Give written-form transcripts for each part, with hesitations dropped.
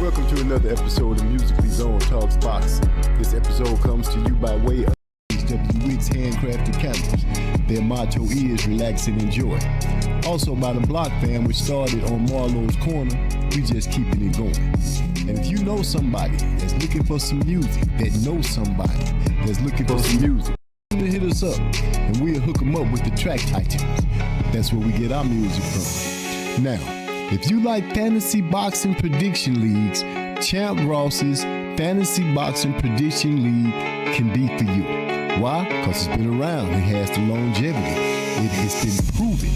Welcome to another episode of Musically Zone Talks Boxing. This episode comes to you by way of HWX handcrafted candles. Their motto is relax and enjoy. Also by the Block Fam, which started on Marlowe's Corner, we just keeping it going. And if you know somebody that's looking for some music, that knows somebody that's looking for some music, hit us up and we'll hook them up with the track titles. That's where we get our music from. Now, if you like fantasy boxing prediction leagues, Champ Ross's Fantasy Boxing Prediction League can be for you. Why? Because it's been around. It has the longevity. It has been proven.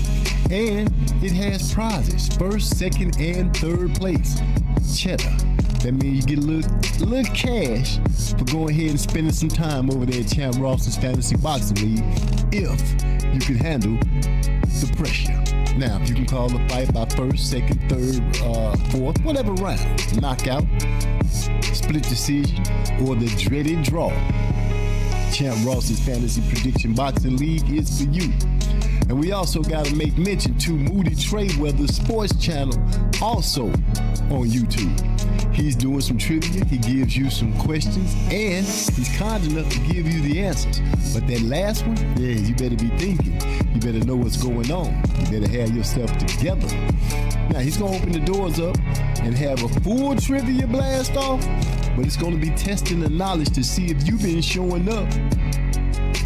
And it has prizes. First, second, and third place. Cheddar. That means you get a little cash for going ahead and spending some time over there at Champ Ross's Fantasy Boxing League if you can handle the pressure. Now, if you can call the fight by first, second, third, fourth, whatever round, knockout, split decision, or the dreaded draw, Champ Ross's Fantasy Prediction Boxing League is for you. And we also got to make mention to Moody Trayweather Sports Channel, also on YouTube. He's doing some trivia, he gives you some questions, and he's kind enough to give you the answers. But that last one, yeah, you better be thinking. You better know what's going on. You better have yourself together. Now, he's going to open the doors up and have a full trivia blast off, but it's going to be testing the knowledge to see if you've been showing up.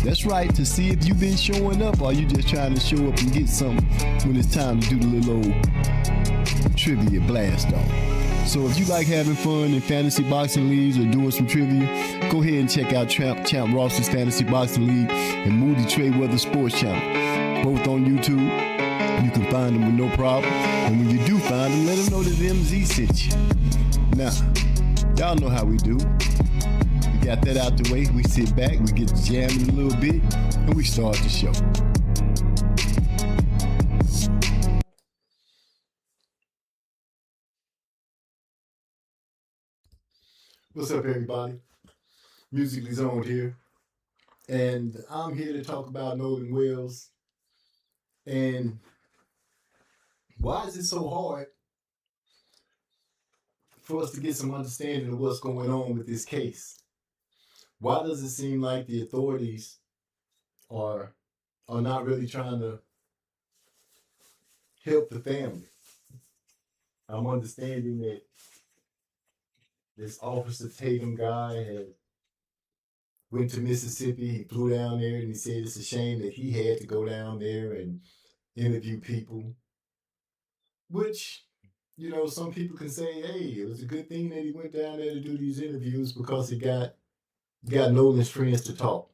That's right, to see if you've been showing up, or are you just trying to show up and get something when it's time to do the little old trivia blast off. So if you like having fun in fantasy boxing leagues or doing some trivia, go ahead and check out Champ Ross's Fantasy Boxing League and Moody Trayweather Sports Channel, both on YouTube. You can find them with no problem. And when you do find them, let them know that MZ sent you. Now, y'all know how we do. We got that out the way. We sit back, we get jamming a little bit, and we start the show. What's up, everybody? Musically Zoned here. And I'm here to talk about Nolan Wells. And why is it so hard for us to get some understanding of what's going on with this case? Why does it seem like the authorities are not really trying to help the family? I'm understanding that this Officer Tatum guy went to Mississippi. He flew down there and he said it's a shame that he had to go down there and interview people. Which, you know, some people can say, hey, it was a good thing that he went down there to do these interviews because he got Nolan's friends to talk.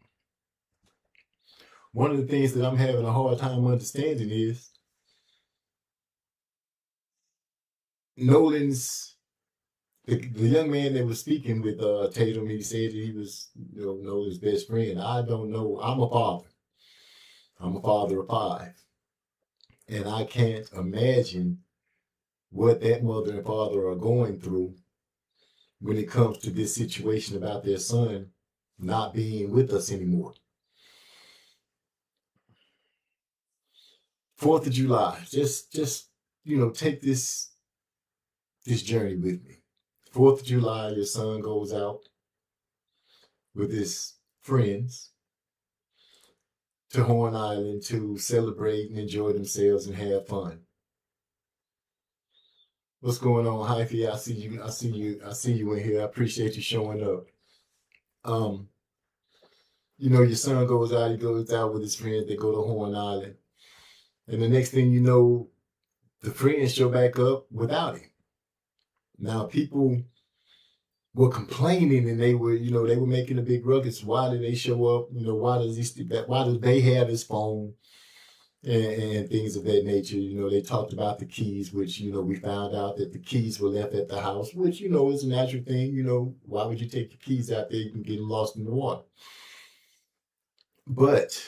One of the things that I'm having a hard time understanding is the young man that was speaking with Tatum, he said that he was, Nolan's best friend. I don't know. I'm a father. I'm a father of 5. And I can't imagine what that mother and father are going through when it comes to this situation about their son not being with us anymore. 4th of July. Just take this journey with me. 4th of July, your son goes out with his friends to Horn Island to celebrate and enjoy themselves and have fun. What's going on, Hyphy? I see you in here. I appreciate you showing up. Your son goes out with his friends. They go to Horn Island. And the next thing you know, the friends show back up without him. Now, people were complaining and they were making a big ruckus. Why did they show up? Why do they have his phone and things of that nature? They talked about the keys, which, we found out that the keys were left at the house, which, is a natural thing. Why would you take your keys out there? You can get lost in the water. But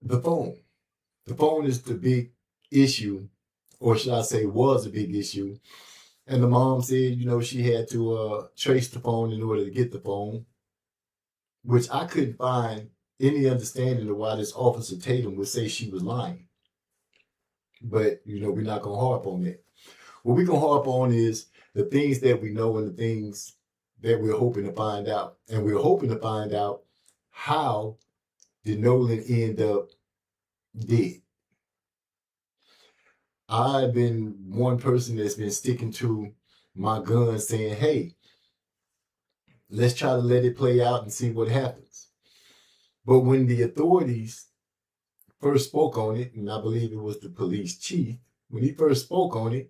the phone is the big issue, or should I say was a big issue. And the mom said, she had to trace the phone in order to get the phone, which I couldn't find any understanding of why this Officer Tatum would say she was lying. But, we're not going to harp on that. What we're going to harp on is the things that we know and the things that we're hoping to find out. And we're hoping to find out, how did Nolan end up dead? I've been one person that's been sticking to my guns, saying, hey, let's try to let it play out and see what happens. But when the authorities first spoke on it, and I believe it was the police chief, when he first spoke on it,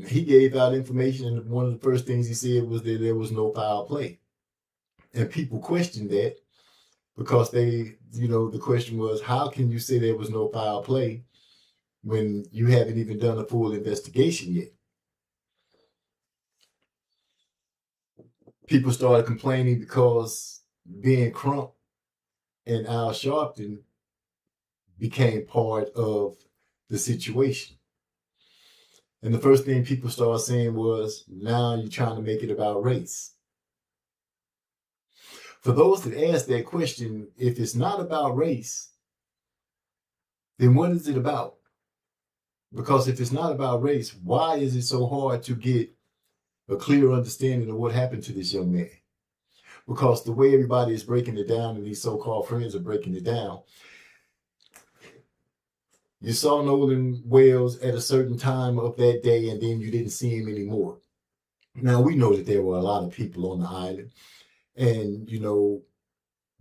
he gave out information, and one of the first things he said was that there was no foul play. And people questioned that because the question was, how can you say there was no foul play when you haven't even done a full investigation yet? People started complaining because Ben Crump and Al Sharpton became part of the situation. And the first thing people started saying was, now you're trying to make it about race. For those that ask that question, if it's not about race, then what is it about? Because if it's not about race, why is it so hard to get a clear understanding of what happened to this young man? Because the way everybody is breaking it down, and these so-called friends are breaking it down, you saw Nolan Wales at a certain time of that day, and then you didn't see him anymore. Now, we know that there were a lot of people on the island. And,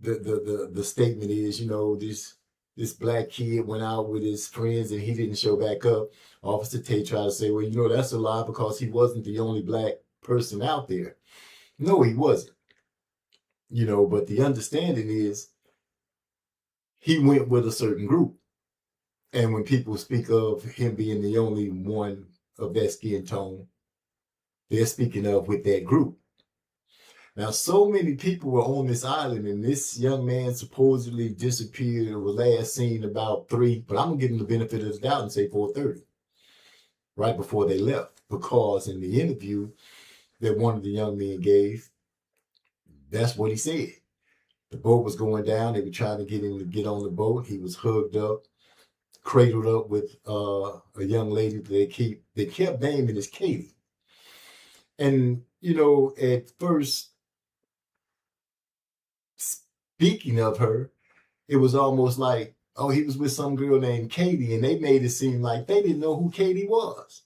the statement is, this black kid went out with his friends and he didn't show back up. Officer Tate tried to say, well, that's a lie because he wasn't the only black person out there. No, he wasn't. But the understanding is he went with a certain group. And when people speak of him being the only one of that skin tone, they're speaking of with that group. Now, so many people were on this island, and this young man supposedly disappeared or was last seen about 3, but I'm going to give him the benefit of the doubt and say 4:30, right before they left. Because in the interview that one of the young men gave, that's what he said. The boat was going down. They were trying to get him to get on the boat. He was hugged up, cradled up with a young lady that they kept naming as Katie. And, at first, speaking of her, it was almost like, oh, he was with some girl named Katie, and they made it seem like they didn't know who Katie was.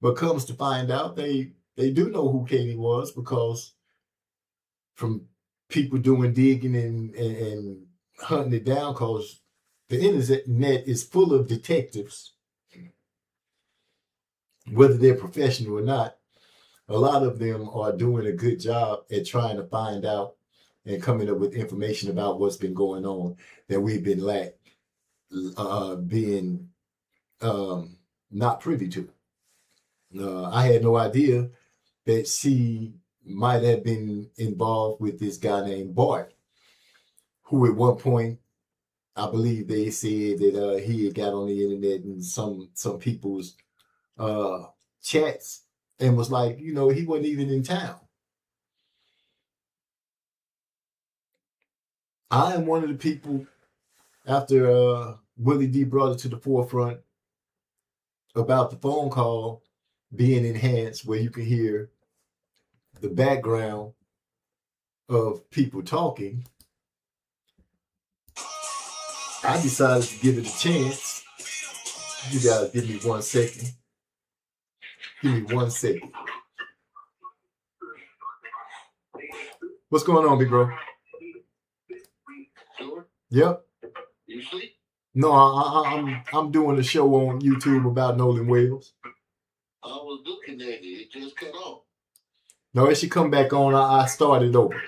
But comes to find out, they do know who Katie was, because from people doing digging and hunting it down, because the internet is full of detectives, whether they're professional or not. A lot of them are doing a good job at trying to find out and coming up with information about what's been going on that we've been being not privy to. I had no idea that she might have been involved with this guy named Bart, who at one point, I believe they said that he had got on the internet and some people's chats and was like, he wasn't even in town. I am one of the people, after Willie D brought it to the forefront about the phone call being enhanced, where you can hear the background of people talking, I decided to give it a chance. You guys give me 1 second. Give me 1 second. What's going on, big bro? Sure. Yep. You sleep? No, I'm doing a show on YouTube about Nolan Wales. I was looking at it. It just cut off. No, it should come back on. I started over.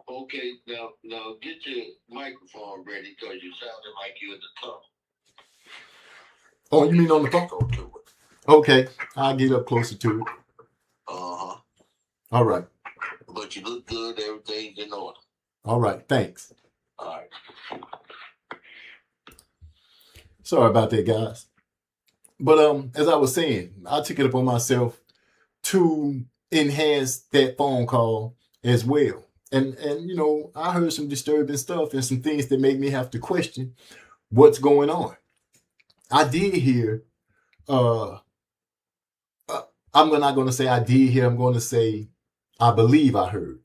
Okay, now get your microphone ready, because you sounded like you're in the tunnel. Oh, you mean on the phone? Go to it. Okay, I'll get up closer to it. Uh-huh. All right. But you look good. Everything's in order. All right, thanks. All right. Sorry about that, guys. But as I was saying, I took it upon myself to enhance that phone call as well. And you know, I heard some disturbing stuff and some things that make me have to question what's going on. I did hear, uh, I'm not going to say I did hear, I'm going to say I believe I heard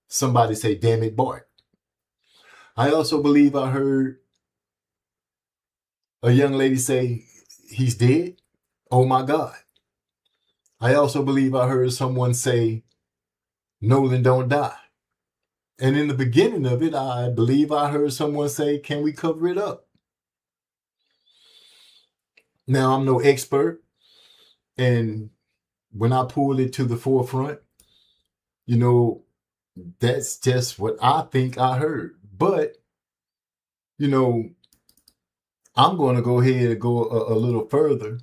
somebody say, damn it, Bart. I also believe I heard a young lady say, he's dead. Oh my God. I also believe I heard someone say, Nolan don't die. And in the beginning of it, I believe I heard someone say, can we cover it up? Now, I'm no expert. And when I pull it to the forefront, you know, that's just what I think I heard. But, you know, I'm going to go ahead and go a little further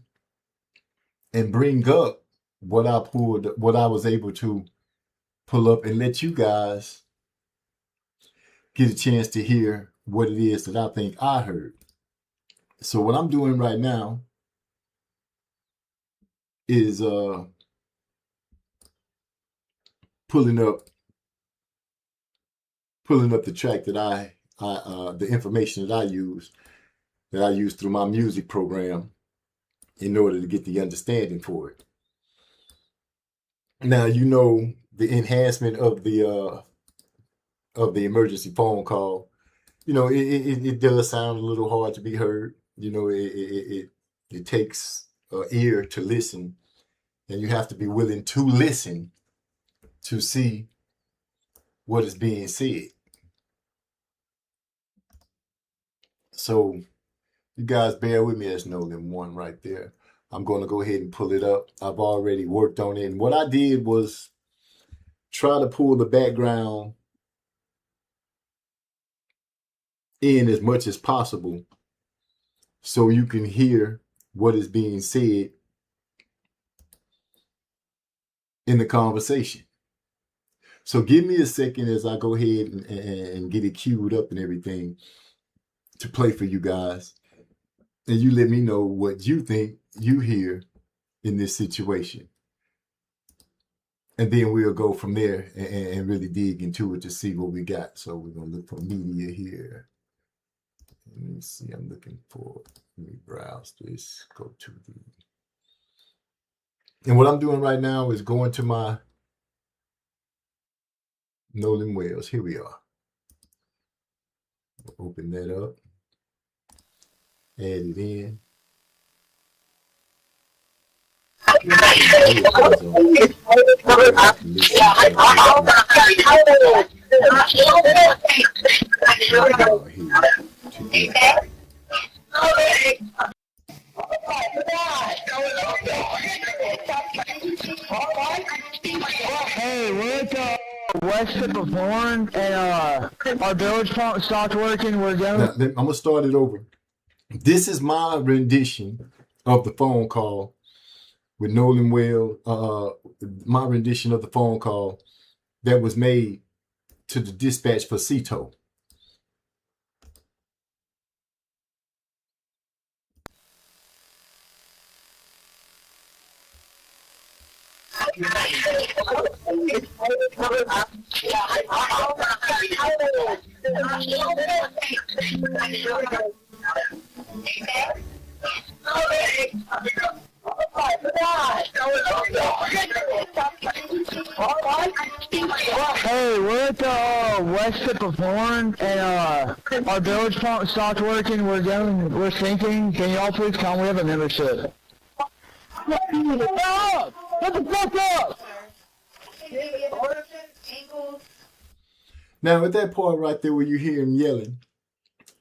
and bring up what I was able to pull up and let you guys get a chance to hear what it is that I think I heard. So what I'm doing right now is pulling up the track that I the information that I use through my music program in order to get the understanding for it. Now, you know, the enhancement of the emergency phone call, you know, it does sound a little hard to be heard. You know, it takes an ear to listen, and you have to be willing to listen to see what is being said. So you guys bear with me. There's Nolan 1 right there. I'm going to go ahead and pull it up. I've already worked on it. And what I did was try to pull the background in as much as possible so you can hear what is being said in the conversation. So give me a second as I go ahead and get it queued up and everything to play for you guys. And you let me know what you think you hear in this situation. And then we'll go from there and really dig into it to see what we got. So we're going to look for media here. Let me see. I'm looking for, let me browse this, go to the, and what I'm doing right now is going to my Nolan Wells. Here we are. Open that up. Add it in. Hey, we're at the west tip of Horn, and our village phone stopped working. We're going. Now, I'm gonna start it over. This is my rendition of the phone call with Nolan Wells. My rendition of the phone call that was made to the dispatch for Cito. Hey, we're at the west tip of Horn, and our village phone stopped working. We're sinking. Can y'all please come? We have a membership. Stop! Shut the fuck up! Now, at that part right there where you hear him yelling,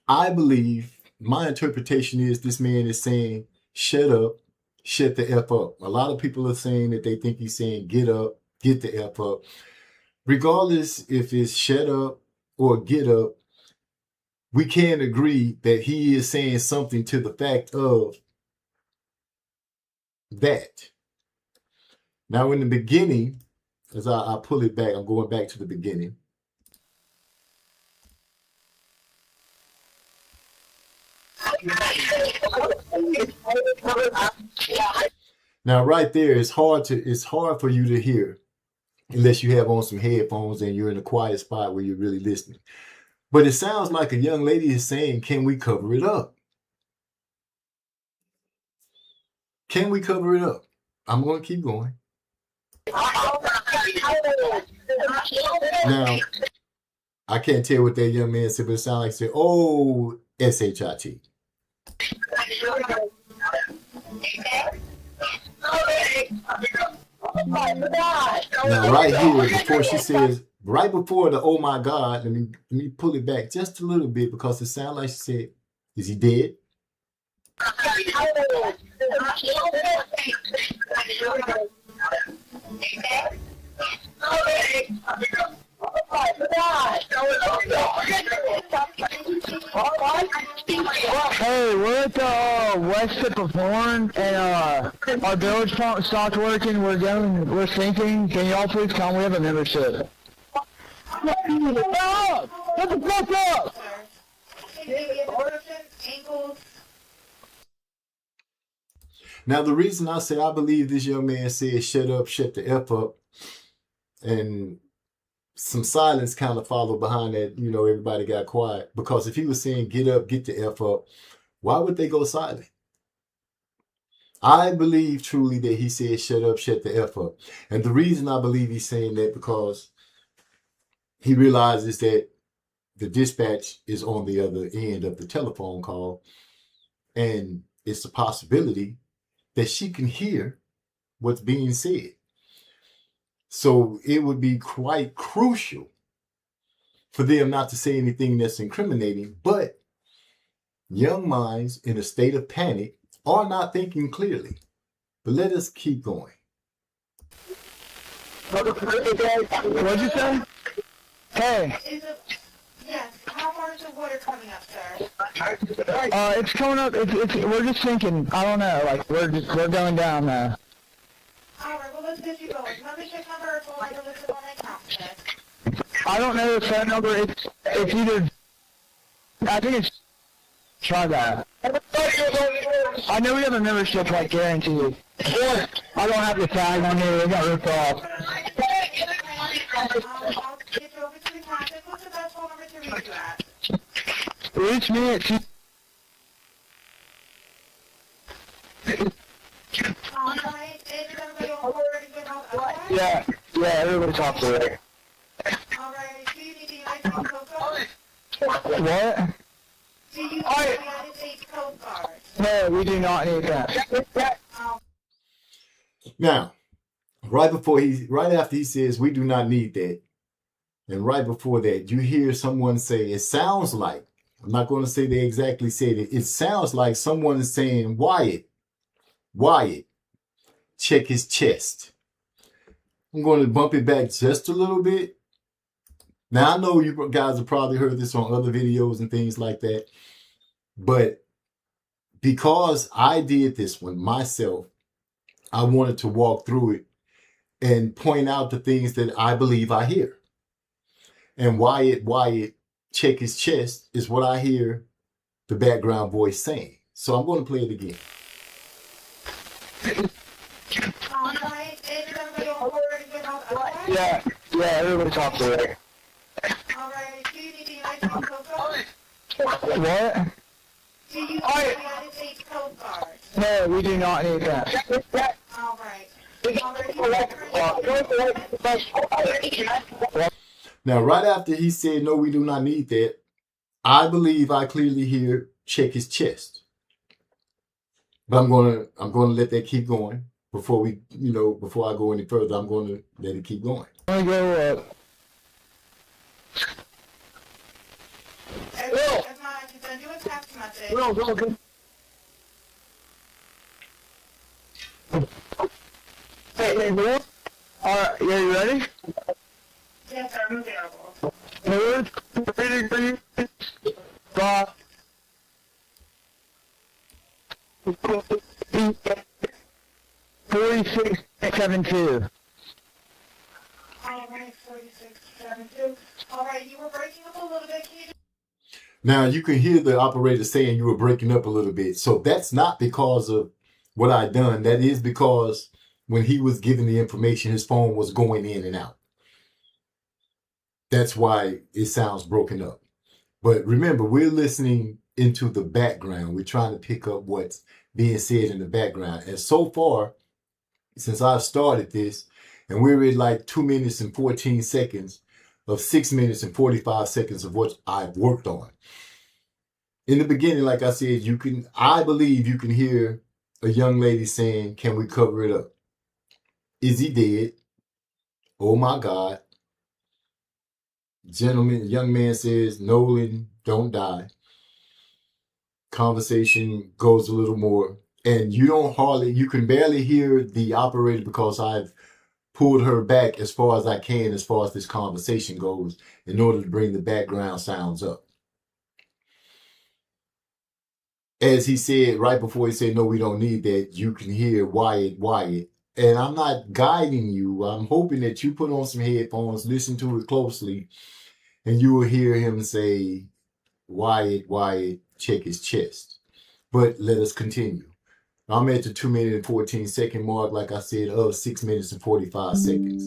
I believe my interpretation is this man is saying, shut up, shut the F up. A lot of people are saying that they think he's saying, get up, get the F up. Regardless if it's shut up or get up, we can agree that he is saying something to the fact of that. Now, in the beginning, as I pull it back, I'm going back to the beginning. Now, right there, it's hard for you to hear unless you have on some headphones and you're in a quiet spot where you're really listening. But it sounds like a young lady is saying, can we cover it up? Can we cover it up? I'm going to keep going. Now, I can't tell what that young man said, but it sounds like he said, oh, S-H-I-T. Now, right here, before she says, right before the oh my God, let me pull it back just a little bit because it sounds like she said, is he dead? Hey, we're at the west tip of Horn, and our bilge pump stopped working. We're sinking. Can y'all please come? We have a membership. Shut up! Shut the fuck up! Now, the reason I say I believe this young man said, shut up, shut the F up, and some silence kind of followed behind that, everybody got quiet. Because if he was saying, get up, get the F up, why would they go silent? I believe truly that he said, shut up, shut the F up. And the reason I believe he's saying that because he realizes that the dispatch is on the other end of the telephone call. And it's a possibility that she can hear what's being said. So it would be quite crucial for them not to say anything that's incriminating, but young minds in a state of panic are not thinking clearly. But let us keep going. What'd you say? Hey. Yes, how far is the water coming up, sir? It's coming up. We're just sinking. I don't know. Like we're going down now. All right, well let's get you going. Membership number is like listed on the account list. I don't know the phone number. It's either. I think it's. Try that. I know we have a membership, like guaranteed. I don't have the tag on here. They got ripped off. I'll get you over to the contact. What's the best phone number to reach you at? Reach me at All right, is everybody on board and good health? Yeah, everybody talk to her. All right, do you need the United States Coast Guard? What? Do you need the United States Coast Guard? No, we do not need that. Now, right after he says, we do not need that, and right before that, you hear someone say, it sounds like, I'm not going to say they exactly said it, it sounds like someone is saying, Wyatt, check his chest. I'm going to bump it back just a little bit. Now, I know you guys have probably heard this on other videos and things like that, but because I did this one myself, I wanted to walk through it and point out the things that I believe I hear. And Wyatt, check his chest is what I hear the background voice saying. So I'm going to play it again. All right, is everybody on board and good health? Yeah, everybody talk to her. All right, do you need the United States Coast Guard? What? Do you need the United States Coast Guard? No, we do not need that. All right. Now, right after he said, no, we do not need that, I believe I clearly hear check his chest. But I'm gonna let that keep going before I go any further. I'm going to let it keep going. I'm gonna go up. If not, I can send you a text message. Hey, Will? Alright, yeah, you ready? Yes, sir, I'm available. North, 3 degrees, 5, 4672. All right, 4672. All right, you were breaking up a little bit. Can you Now, you can hear the operator saying you were breaking up a little bit. So that's not because of what I done. That is because when he was giving the information, his phone was going in and out. That's why it sounds broken up. But remember, we're listening into the background. We're trying to pick up what's being said in the background. And so far, since I've started this, and we're at like 2 minutes and 14 seconds of 6 minutes and 45 seconds of what I've worked on. In the beginning, like I said, I believe you can hear a young lady saying, "Can we cover it up? Is he dead? Oh my God." Young man says, "Nolan, don't die." Conversation goes a little more, and you can barely hear the operator because I've pulled her back as far as I can as far as this conversation goes in order to bring the background sounds up. As he said right before he said, "No, we don't need that," you can hear Wyatt. And I'm not guiding you. I'm hoping that you put on some headphones, listen to it closely, and you will hear him say, Wyatt, check his chest. But let us continue. I'm at the 2 minute and 14 second mark, like I said, of 6 minutes and 45 seconds.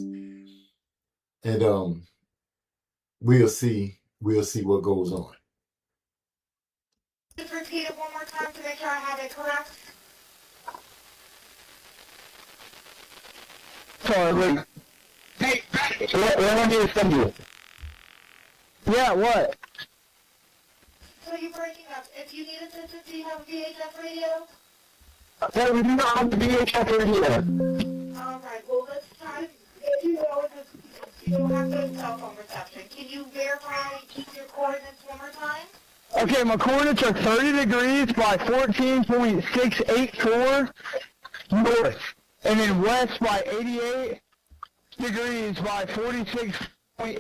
And we'll see what goes on. Just repeat it one more time to make sure I have it correct. Sorry, wait. Hey, What want me to send you? Yeah, what? so you're breaking up. If you need assistance, do you have a VHF radio? Yeah, we do not have the VHF radio. Alright, well let's try to get you over this. You don't have good cell phone reception. Can you verify your coordinates one more time? Okay, my coordinates are 30 degrees by 14.684 north, and then west by 88 degrees by 46.79. Alright,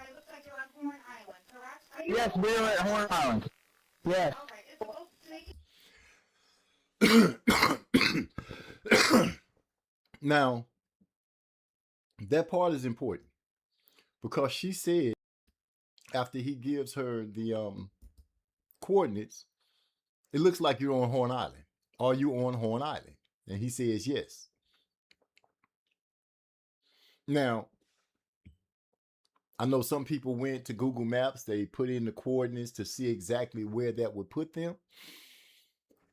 it looks like you're on Horn Island, correct? Are you Yes, we're at Horn Island. Yes. Alright, it's supposed to make Now, that part is important because she said after he gives her the coordinates, it looks like you're on Horn Island. Are you on Horn Island? And he says yes. Now, I know some people went to Google Maps, they put in the coordinates to see exactly where that would put them.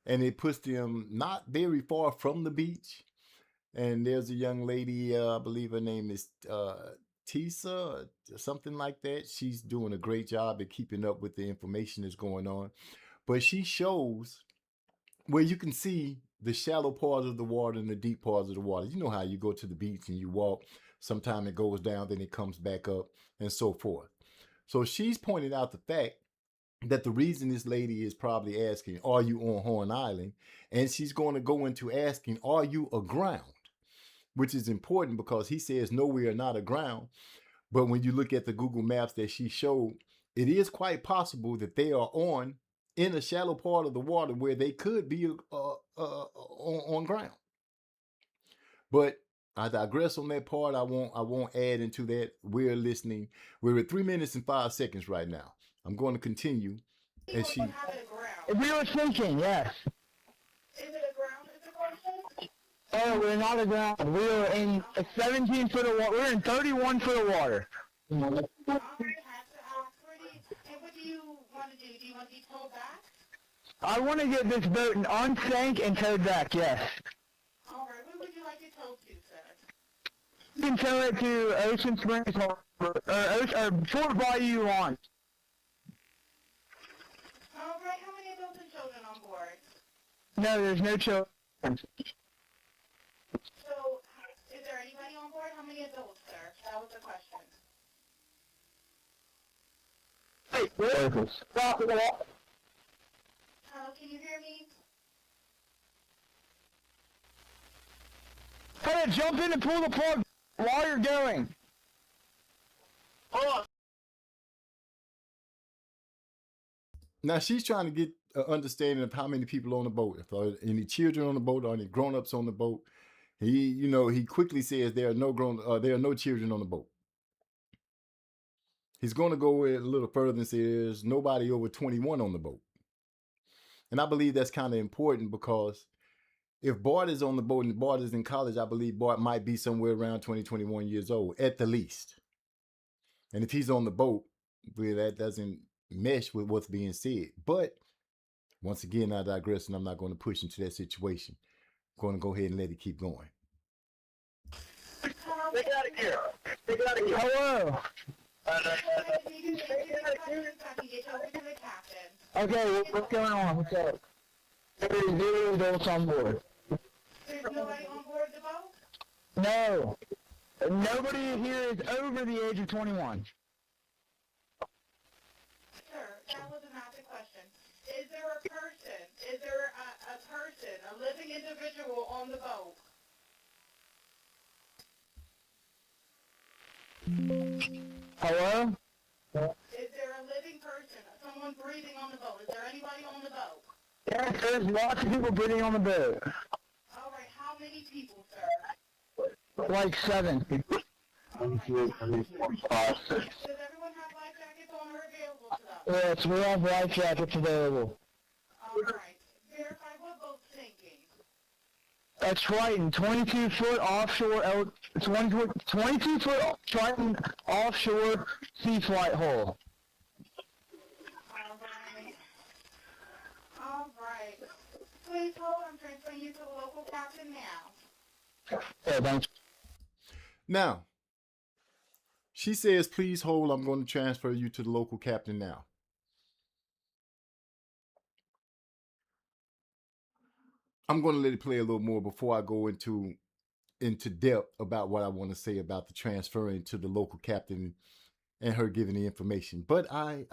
And it puts them not very far from the beach. And there's a young lady, I believe her name is Tisa, or something like that. She's doing a great job at keeping up with the information that's going on. But she shows where you can see the shallow parts of the water and the deep parts of the water. You know how you go to the beach and you walk, sometime it goes down, then it comes back up, and so forth. So she's pointed out the fact that the reason this lady is probably asking, "Are you on Horn Island?" And she's going to go into asking, "Are you aground?" Which is important because he says, "No, we are not aground." But when you look at the Google Maps that she showed, it is quite possible that they are in a shallow part of the water where they could be on ground. But I digress on that part. I won't add into that. We're listening. We're at 3 minutes and 5 seconds right now. I'm going to continue. And she. We were thinking, yes. Is it aground is the question? Oh, we're not aground. We are in a 17 foot of water. We're in 31 foot of water. Alright, have to ask. And what do you want to do? Do you want to be towed back? I want to get this boat unsank and towed back, yes. Alright, where would you like it towed to, sir? You can tow it to Ocean Springs Harbor, or Fort Bayou launch. Alright, how many adults and children on board? No, there's no children. So, is there anybody on board? How many adults, sir? That was the question. Hey, Can you hear me? hey, jump in and pull the plug while you're going. Hold on. Now she's trying to get an understanding of how many people on the boat. If there are any children on the boat or any grown-ups on the boat. He quickly says there are no children on the boat. He's going to go a little further and say there's nobody over 21 on the boat. And I believe that's kind of important because if Bart is on the boat and Bart is in college, I believe Bart might be somewhere around 20, 21 years old at the least. And if he's on the boat, well, that doesn't mesh with what's being said. But once again, I digress, and I'm not going to push into that situation. I'm going to go ahead and let it keep going. They got it here. They got it here. Hello. Okay, what's going on? What's up? There's 0 adults on board. There's nobody on board the boat? No. Nobody here is over the age of 21. Sir, that was not the question. Is there a person, a living individual on the boat? Hello? Is there a living person, someone breathing on the boat? Is there anybody on the boat? Yes, there's lots of people breathing on the boat. All right, how many people, sir? Like 7. All right. Does everyone have life jackets on or available to them? Yes, we have life jackets available. All right. Verify what boat's sinking. That's Triton, 22-foot offshore, 22-foot Triton offshore sea flight hull. All right. Please hold. I'm transferring you to the local captain now. Yeah, thanks. Now, she says, please hold. I'm going to transfer you to the local captain now. I'm going to let it play a little more before I go into depth about what I want to say about the transferring to the local captain and her giving the information. But I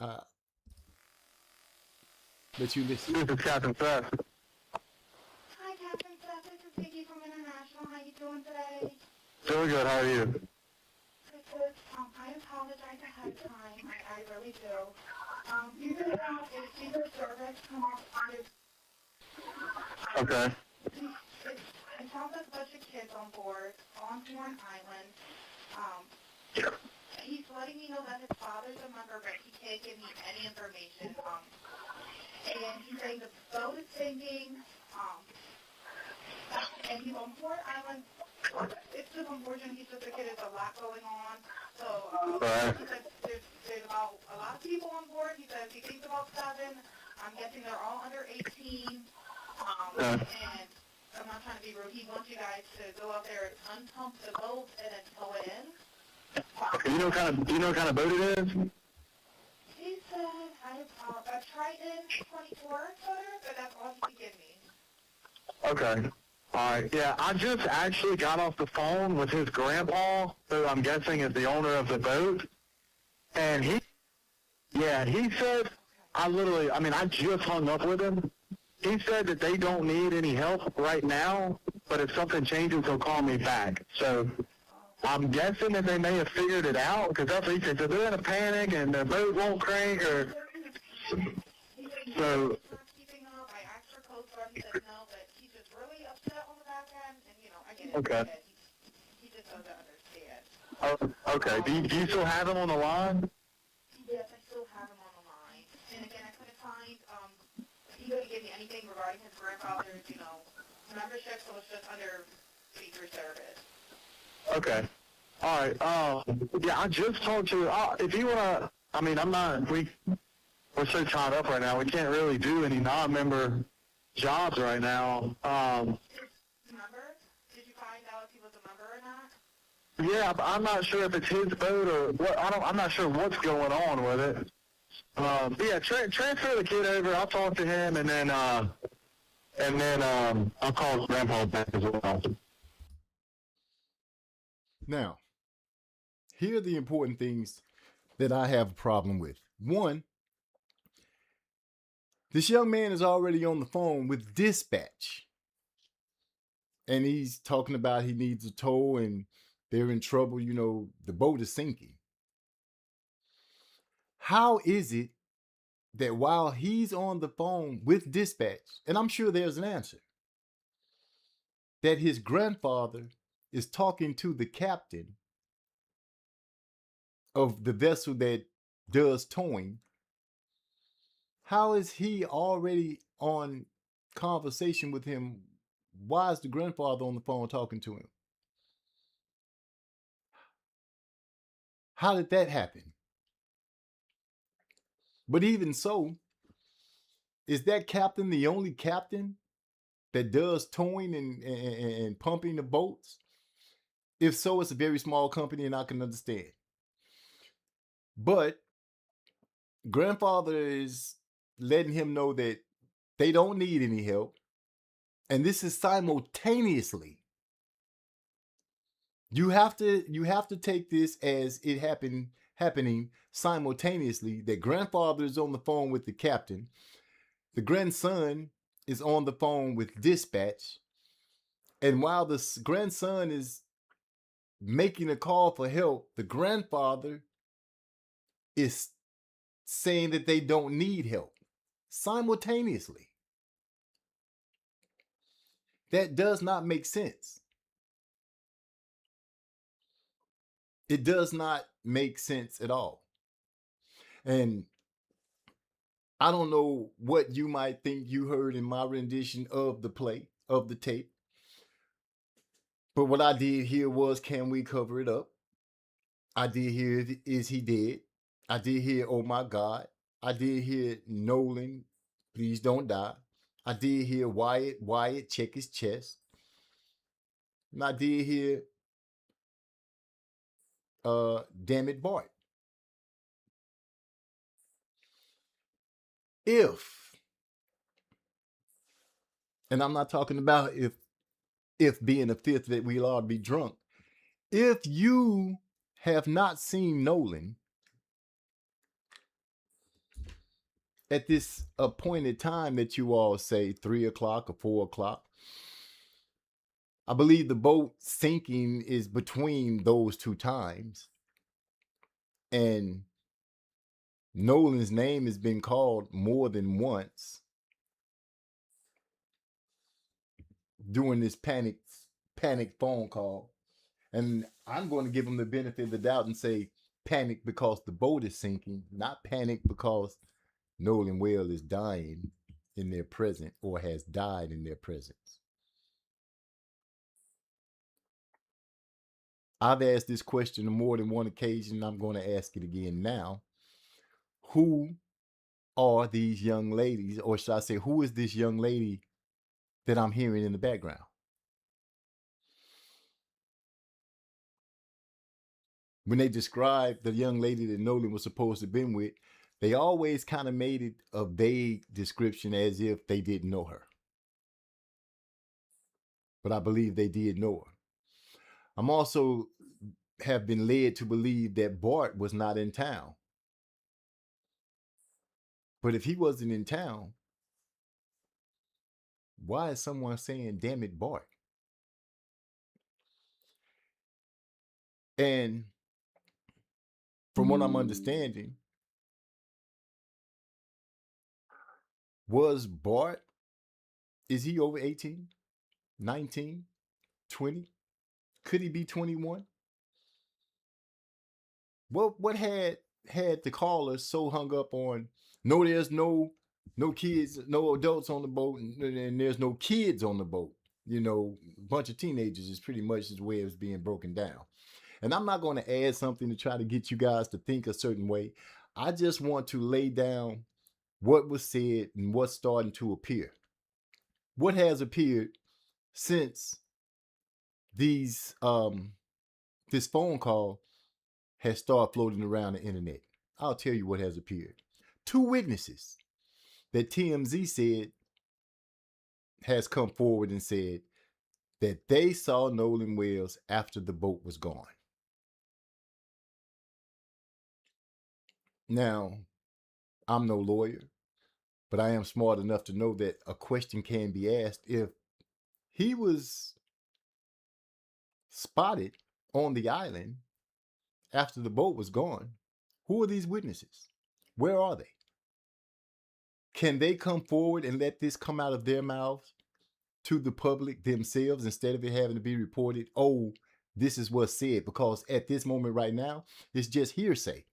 let you listen. This is Captain Seth. Hi, Captain Seth. This is Vicky from International. How you doing today? Doing good, how are you? Good. I apologize ahead of time. I really do. Usually now, if Secret Service come off on it, Okay. it sounds like a bunch of kids on board on Horn Island. He's letting me know that his father's a member, but he can't give me any information. And he's saying the boat is sinking. And he's on Horn Island. It's just unfortunate. He's just a kid. There's a lot going on. So he said there's about a lot of people on board. He says he thinks about 7. I'm guessing they're all under 18. And I'm not trying to be rude. He wants you guys to go out there and unpump the boat and then tow it in. Do you know what kind of boat it is? He said a Triton 24 footer, but that's all he could give me. Okay. Alright, yeah, I just actually got off the phone with his grandpa, who I'm guessing is the owner of the boat. And he said, I just hung up with him. He said that they don't need any help right now, but if something changes, he'll call me back. So I'm guessing that they may have figured it out, because that's what he said. So they're in a panic and the boat won't crank, or... So... Keeping up. I asked for Coast Guard. He said no, but he's just really upset on the back end, and, I get it. Okay. He just doesn't understand. Oh, okay. Do you still have him on the line? Yes, I still have him on the line. And again, I couldn't find, he couldn't give me anything regarding his grandfather's, membership, so it's just under Secret Service. Okay. All right. Yeah, I just talked to. If you wanna, we're so tied up right now. We can't really do any non-member jobs right now. Member? Did you find out if he was a member or not? Yeah, but I'm not sure if it's his boat or what. I'm not sure what's going on with it. Yeah, transfer the kid over. I'll talk to him, and then I'll call his grandpa back as well. Now, here are the important things that I have a problem with. One, this young man is already on the phone with dispatch. And he's talking about he needs a tow and they're in trouble. The boat is sinking. How is it that while he's on the phone with dispatch, and I'm sure there's an answer, that his grandfather is talking to the captain of the vessel that does towing? How is he already on conversation with him, why is the grandfather on the phone talking to him? How did that happen? But even so, is that captain the only captain that does towing and pumping the boats? If so, it's a very small company and I can understand. But grandfather is letting him know that they don't need any help. And this is simultaneously. You have to take this as it happening simultaneously, that grandfather is on the phone with the captain. The grandson is on the phone with dispatch. And while the grandson is making a call for help, the grandfather is saying that they don't need help simultaneously. That does not make sense. It does not make sense at all. And I don't know what you might think you heard in my rendition of the play, of the tape. But what I did hear was, can we cover it up? I did hear, is he dead? I did hear, oh my God. I did hear Nolan, please don't die. I did hear Wyatt, check his chest. And I did hear, damn it, Bart. And I'm not talking about if being a fifth that we'll all be drunk. If you have not seen Nolan at this appointed time that you all say 3 o'clock or 4 o'clock, I believe the boat sinking is between those two times. And Nolan's name has been called more than once during this panic phone call. And I'm going to give him the benefit of the doubt and say panic because the boat is sinking, not panic because Nolan Whale is dying in their presence or has died in their presence. I've asked this question on more than one occasion, and I'm going to ask it again now. Who are these young ladies, or should I say, who is this young lady that I'm hearing in the background? When they described the young lady that Nolan was supposed to have been with, they always kind of made it a vague description as if they didn't know her. But I believe they did know her. I'm also have been led to believe that Bart was not in town. But if he wasn't in town, why is someone saying, damn it, Bart? And from what I'm understanding, was Bart, is he over 18, 19, 20? Could he be 21? What had the caller so hung up on, no, there's no kids, no adults on the boat, and there's no kids on the boat. You know, a bunch of teenagers is pretty much the way it's being broken down. And I'm not going to add something to try to get you guys to think a certain way. I just want to lay down what was said and what's starting to appear. What has appeared since these this phone call has started floating around the internet? I'll tell you what has appeared. 2 witnesses that TMZ said has come forward and said that they saw Nolan Wales after the boat was gone. Now, I'm no lawyer, but I am smart enough to know that a question can be asked. If he was spotted on the island after the boat was gone, who are these witnesses? Where are they? Can they come forward and let this come out of their mouths to the public themselves instead of it having to be reported, oh, this is what's said? Because at this moment right now, it's just hearsay.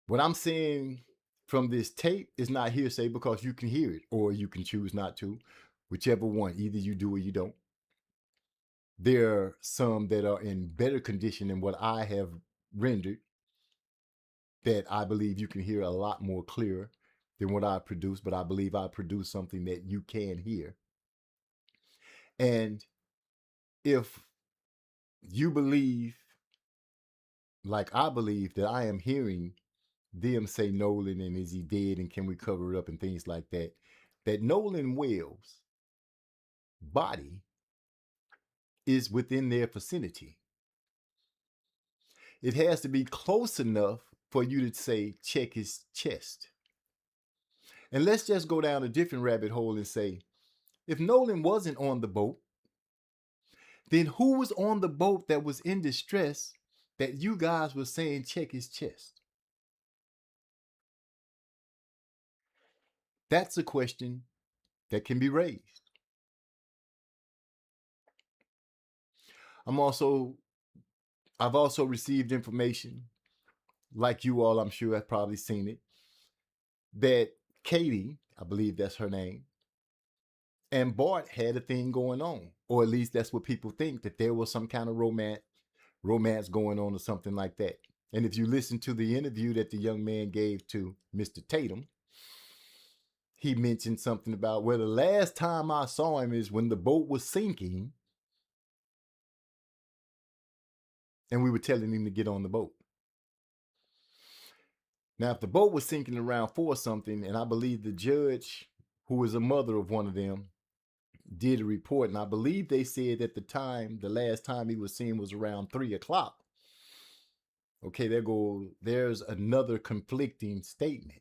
What I'm saying from this tape is not hearsay because you can hear it or you can choose not to, whichever one. Either you do or you don't. There are some that are in better condition than what I have rendered that I believe you can hear a lot more clearer than what I produce, but I believe I produce something that you can hear. And if you believe, like I believe, that I am hearing them say Nolan and is he dead and can we cover it up and things like that, that Nolan Wells' body is within their vicinity. It has to be close enough for you to say, check his chest. And let's just go down a different rabbit hole and say, if Nolan wasn't on the boat, then who was on the boat that was in distress that you guys were saying, check his chest? That's a question that can be raised. I've also received information, like you all, I'm sure have probably seen it, that Katie, I believe that's her name, and Bart had a thing going on, or at least that's what people think, that there was some kind of romance going on or something like that. And if you listen to the interview that the young man gave to Mr. Tatum, he mentioned something about, well, the last time I saw him is when the boat was sinking and we were telling him to get on the boat. Now, if the boat was sinking around 4 something, and I believe the judge, who is a mother of one of them, did a report, and I believe they said at the time, the last time he was seen was around 3 o'clock. Okay, there's another conflicting statement.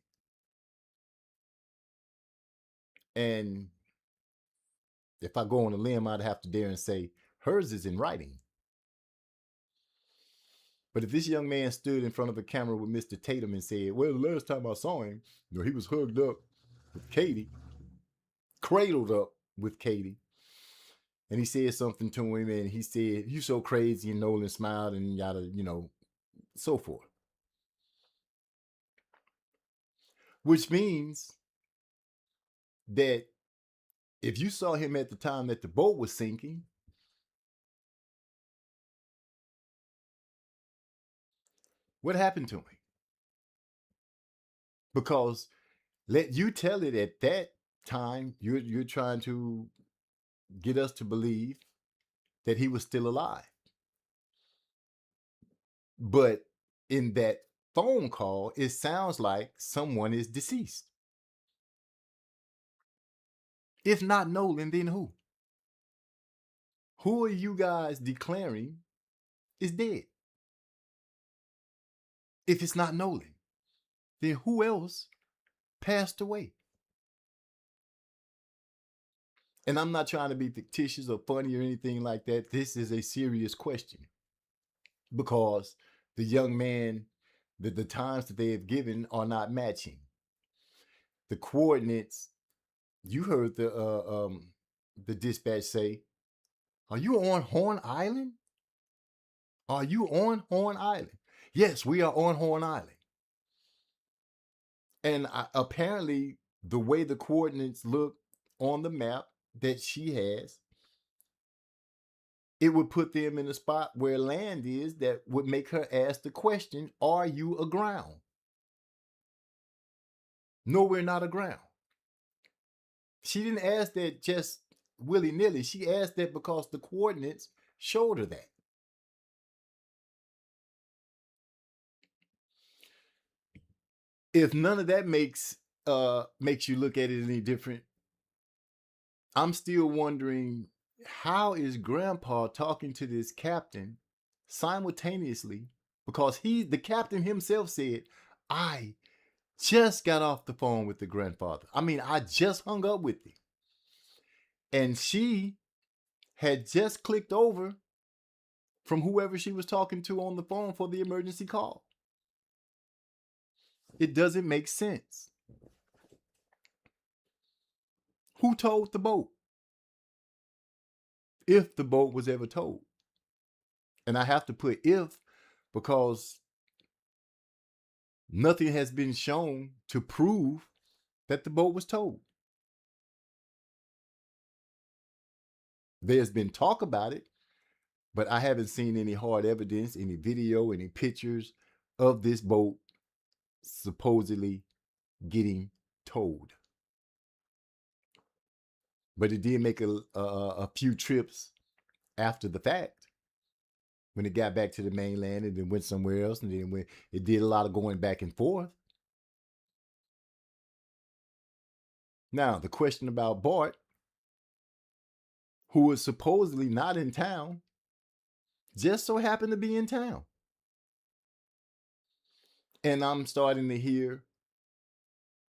And if I go on a limb, I'd have to dare and say hers is in writing. But if this young man stood in front of a camera with Mr. Tatum and said, well, the last time I saw him, he was hugged up with Katie, cradled up with Katie, and he said something to him, and he said, you so crazy, and Nolan smiled and yada, so forth. Which means that if you saw him at the time that the boat was sinking, what happened to him? Because let you tell it at that time, you're trying to get us to believe that he was still alive. But in that phone call, it sounds like someone is deceased. If not Nolan, then who? Who are you guys declaring is dead? If it's not Nolan, then who else passed away? And I'm not trying to be fictitious or funny or anything like that. This is a serious question because the young man, the times that they have given are not matching. The coordinates, you heard the dispatch say, are you on Horn Island? Are you on Horn Island? Yes, we are on Horn Island. And apparently the way the coordinates look on the map that she has, it would put them in a spot where land is that would make her ask the question, are you aground? No, we're not aground. She didn't ask that just willy-nilly. She asked that because the coordinates showed her that. If none of that makes you look at it any different, I'm still wondering, how is Grandpa talking to this captain simultaneously? Because the captain himself said, I just got off the phone with the grandfather. I mean, I just hung up with him. And she had just clicked over from whoever she was talking to on the phone for the emergency call. It doesn't make sense. Who towed the boat? If the boat was ever towed. And I have to put if because nothing has been shown to prove that the boat was towed. There's been talk about it, but I haven't seen any hard evidence, any video, any pictures of this boat supposedly getting towed. But it did make a few trips after the fact when it got back to the mainland and then went somewhere else, and then it did a lot of going back and forth. Now, the question about Bart, who was supposedly not in town, just so happened to be in town. And I'm starting to hear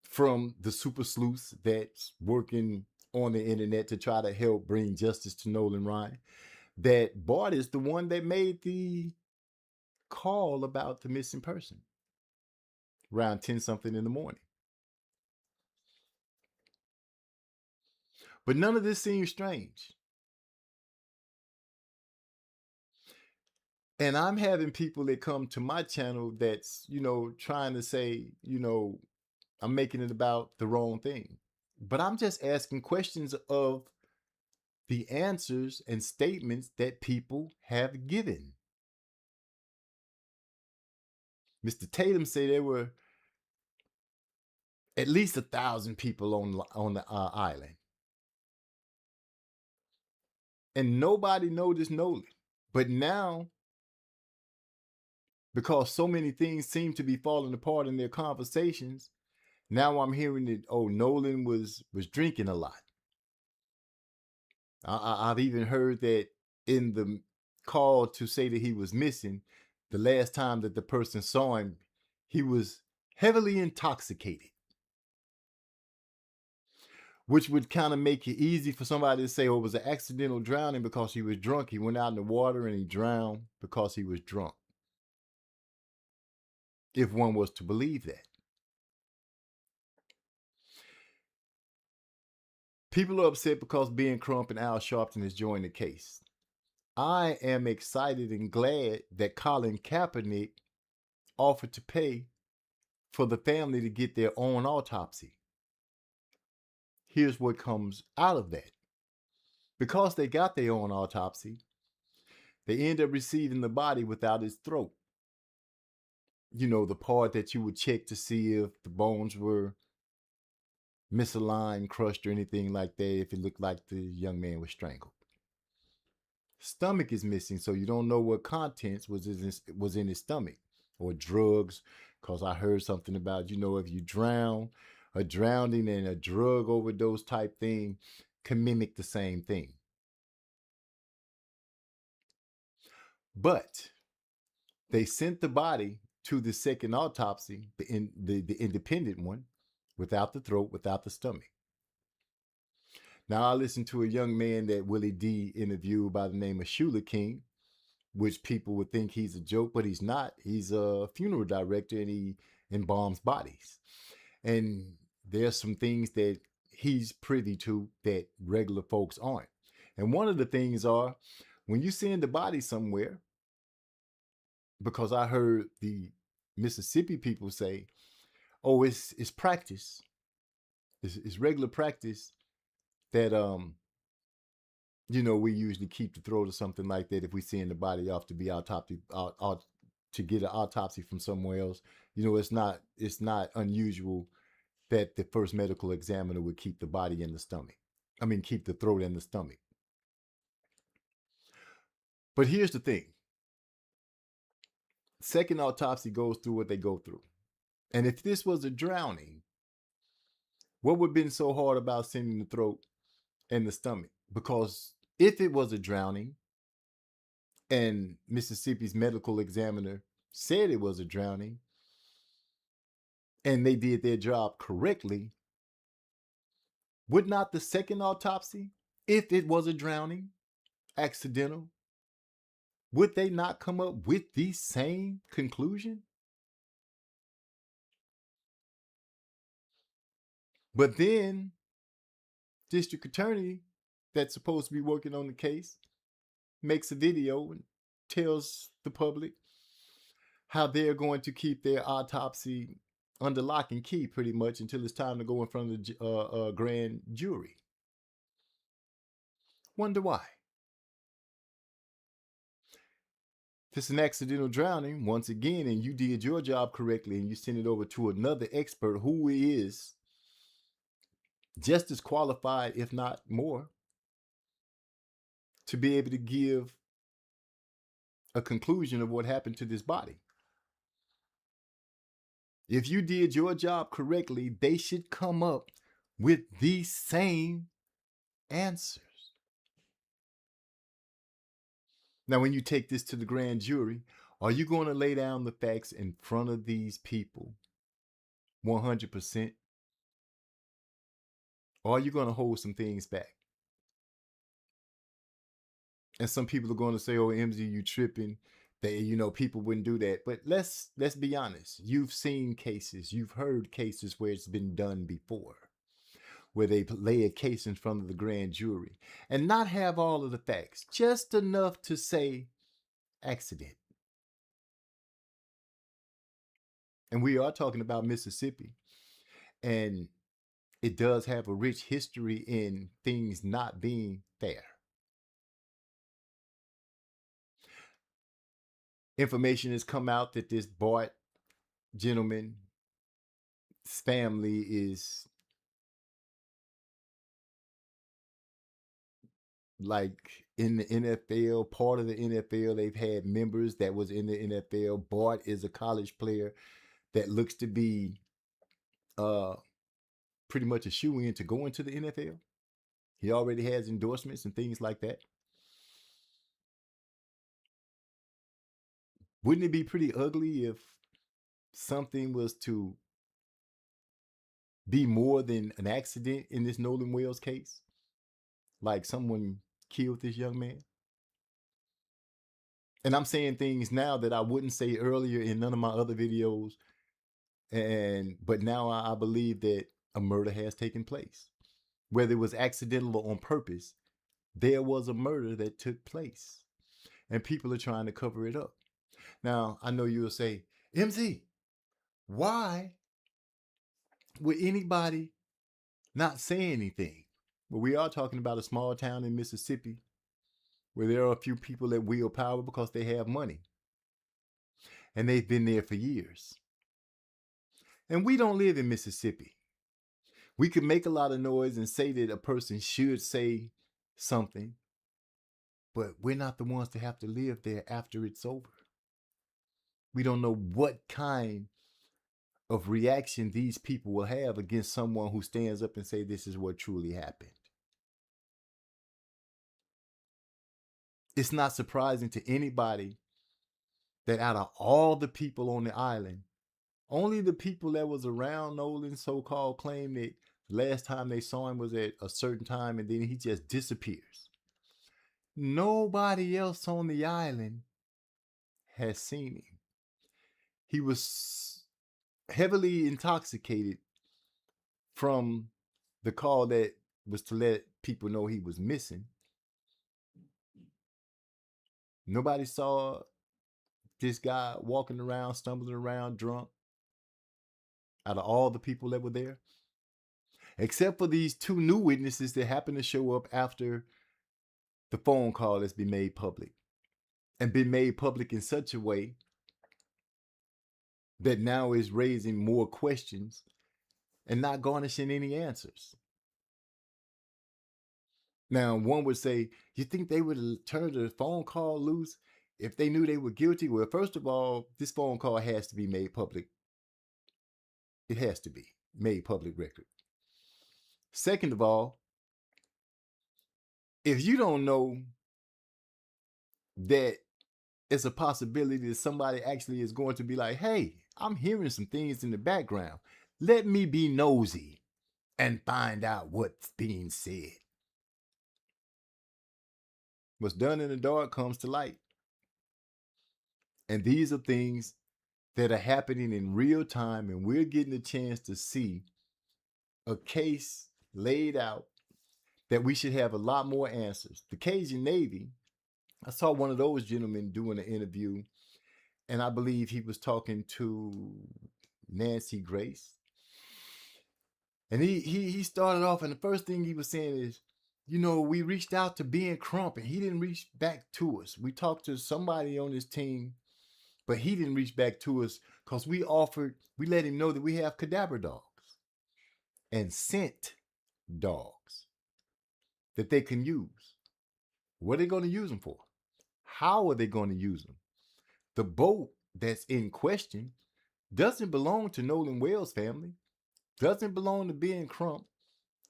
from the super sleuths that's working on the internet to try to help bring justice to Nolan Ryan, that Bart is the one that made the call about the missing person around 10 something in the morning. But none of this seems strange. And I'm having people that come to my channel that's, trying to say, I'm making it about the wrong thing. But I'm just asking questions of the answers and statements that people have given. Mr. Tatum said there were at least 1,000 people on the island. And nobody noticed Nolan. But now, because so many things seem to be falling apart in their conversations, now I'm hearing that, Nolan was drinking a lot. I've even heard that in the call to say that he was missing, the last time that the person saw him, he was heavily intoxicated. Which would kind of make it easy for somebody to say, it was an accidental drowning because he was drunk. He went out in the water and he drowned because he was drunk. If one was to believe that. People are upset because Ben Crump and Al Sharpton has joined the case. I am excited and glad that Colin Kaepernick offered to pay for the family to get their own autopsy. Here's what comes out of that. Because they got their own autopsy, they end up receiving the body without its throat. The part that you would check to see if the bones were misaligned, crushed, or anything like that, if it looked like the young man was strangled. Stomach is missing, so you don't know what contents was in his stomach, or drugs, because I heard something about, if you drown, a drowning and a drug overdose type thing can mimic the same thing. But they sent the body to the second autopsy, the independent one, without the throat, without the stomach. Now, I listened to a young man that Willie D interviewed by the name of Shula King, which people would think he's a joke, but he's not. He's a funeral director and he embalms bodies. And there's some things that he's privy to that regular folks aren't. And one of the things are, when you send the body somewhere, because I heard the Mississippi people say, it's practice. It's regular practice that, we usually keep the throat or something like that if we send the body off to be autopsy, to get an autopsy from somewhere else. It's not unusual that the first medical examiner would keep the body in the stomach. Keep the throat in the stomach. But here's the thing. Second autopsy goes through what they go through. And if this was a drowning, what would have been so hard about sending the throat and the stomach? Because if it was a drowning and Mississippi's medical examiner said it was a drowning and they did their job correctly, would not the second autopsy, if it was a drowning, accidental, would they not come up with the same conclusion? But then, district attorney that's supposed to be working on the case makes a video and tells the public, how they're going to keep their autopsy under lock and key pretty much until it's time to go in front of the grand jury. Wonder why. If it's an accidental drowning, once again, and you did your job correctly and you send it over to another expert who is just as qualified, if not more, to be able to give a conclusion of what happened to this body. If you did your job correctly, they should come up with the same answers. Now, when you take this to the grand jury, are you going to lay down the facts in front of these people 100%? Or are you going to hold some things back? And some people are going to say, oh, MZ, you tripping. That, people wouldn't do that. But let's be honest. You've seen cases. You've heard cases where it's been done before, where they lay a case in front of the grand jury and not have all of the facts, just enough to say accident. And we are talking about Mississippi, and it does have a rich history in things not being fair. Information has come out that this Bart gentleman's family is like in the NFL, part of the NFL. They've had members that was in the NFL. Bart is a college player that looks to be pretty much a shoe-in to go into the NFL. He already has endorsements and things like that. Wouldn't it be pretty ugly if something was to be more than an accident in this Nolan Wells case? Like someone killed this young man? And I'm saying things now that I wouldn't say earlier in none of my other videos. But now I believe that a murder has taken place. Whether it was accidental or on purpose, there was a murder that took place. And people are trying to cover it up. Now, I know you'll say, MZ, why would anybody not say anything? But we are talking about a small town in Mississippi where there are a few people that wield power because they have money. And they've been there for years. And we don't live in Mississippi. We could make a lot of noise and say that a person should say something, but we're not the ones to have to live there after it's over. We don't know what kind of reaction these people will have against someone who stands up and say this is what truly happened. It's not surprising to anybody that out of all the people on the island, only the people that was around Nolan so-called claim that last time they saw him was at a certain time and then he just disappears. Nobody else on the island has seen him. He was heavily intoxicated from the call that was to let people know he was missing. Nobody saw this guy walking around, stumbling around drunk out of all the people that were there, except for these two new witnesses that happened to show up after the phone call has been made public, and been made public in such a way that now is raising more questions and not garnishing any answers. Now, one would say, you think they would have turned the phone call loose if they knew they were guilty? Well, first of all, this phone call has to be made public. It has to be made public record. Second of all, if you don't know that it's a possibility that somebody actually is going to be like, hey, I'm hearing some things in the background. Let me be nosy and find out what's being said. What's done in the dark comes to light. And these are things that are happening in real time, and we're getting a chance to see a case laid out that we should have a lot more answers. The Cajun Navy, I saw one of those gentlemen doing an interview, and I believe he was talking to Nancy Grace. And he started off, and the first thing he was saying is, we reached out to Ben Crump, and he didn't reach back to us. We talked to somebody on his team, but he didn't reach back to us because we let him know that we have cadaver dogs and scent dogs that they can use. What are they going to use them for? How are they going to use them? The boat that's in question doesn't belong to Nolan Wells' family, doesn't belong to Ben Crump,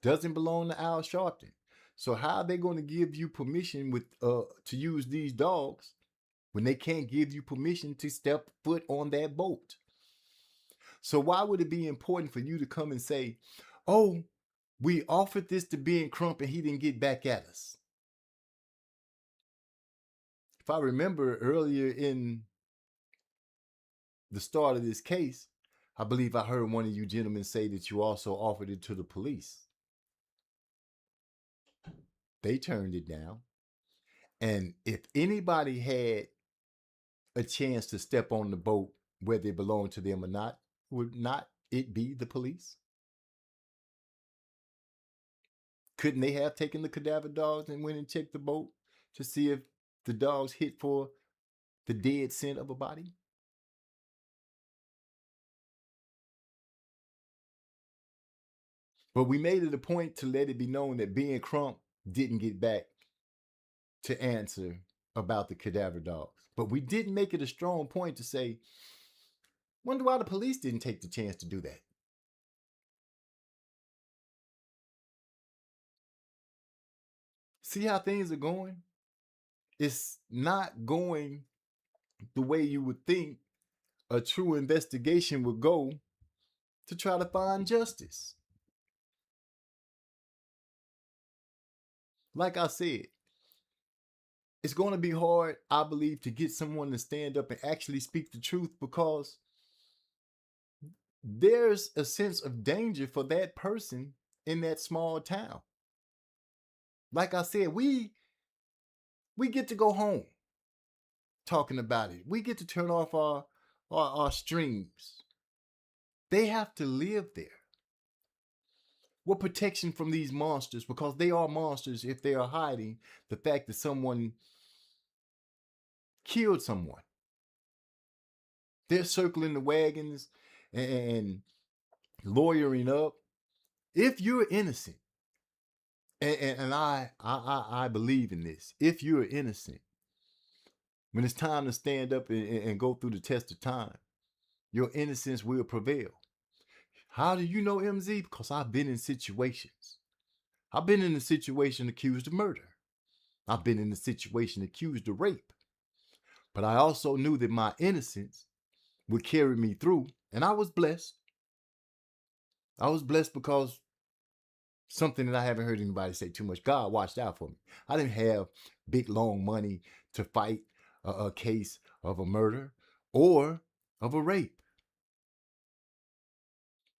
doesn't belong to Al Sharpton. So how are they going to give you permission to use these dogs when they can't give you permission to step foot on that boat? So why would it be important for you to come and say, oh, we offered this to Ben Crump and he didn't get back at us? If I remember earlier in the start of this case, I believe I heard one of you gentlemen say that you also offered it to the police. They turned it down. And if anybody had a chance to step on the boat, whether it belonged to them or not, would not it be the police? Couldn't they have taken the cadaver dogs and went and checked the boat to see if the dogs hit for the dead scent of a body? But we made it a point to let it be known that Ben Crump didn't get back to answer about the cadaver dogs. But we didn't make it a strong point to say, wonder why the police didn't take the chance to do that. See how things are going? It's not going the way you would think a true investigation would go to try to find justice. Like I said, it's going to be hard, I believe, to get someone to stand up and actually speak the truth, because there's a sense of danger for that person in that small town. Like I said, we get to go home talking about it. We get to turn off our streams. They have to live there. What protection from these monsters? Because they are monsters if they are hiding the fact that someone killed someone. They're circling the wagons and lawyering up. If you're innocent, and I believe in this, if you're innocent, when it's time to stand up and go through the test of time, your innocence will prevail. How do you know, MZ? Because I've been in situations. I've been in a situation accused of murder. I've been in a situation accused of rape. But I also knew that my innocence would carry me through, and I was blessed. I was blessed because something that I haven't heard anybody say too much, God watched out for me. I didn't have big, long money to fight a case of a murder or of a rape.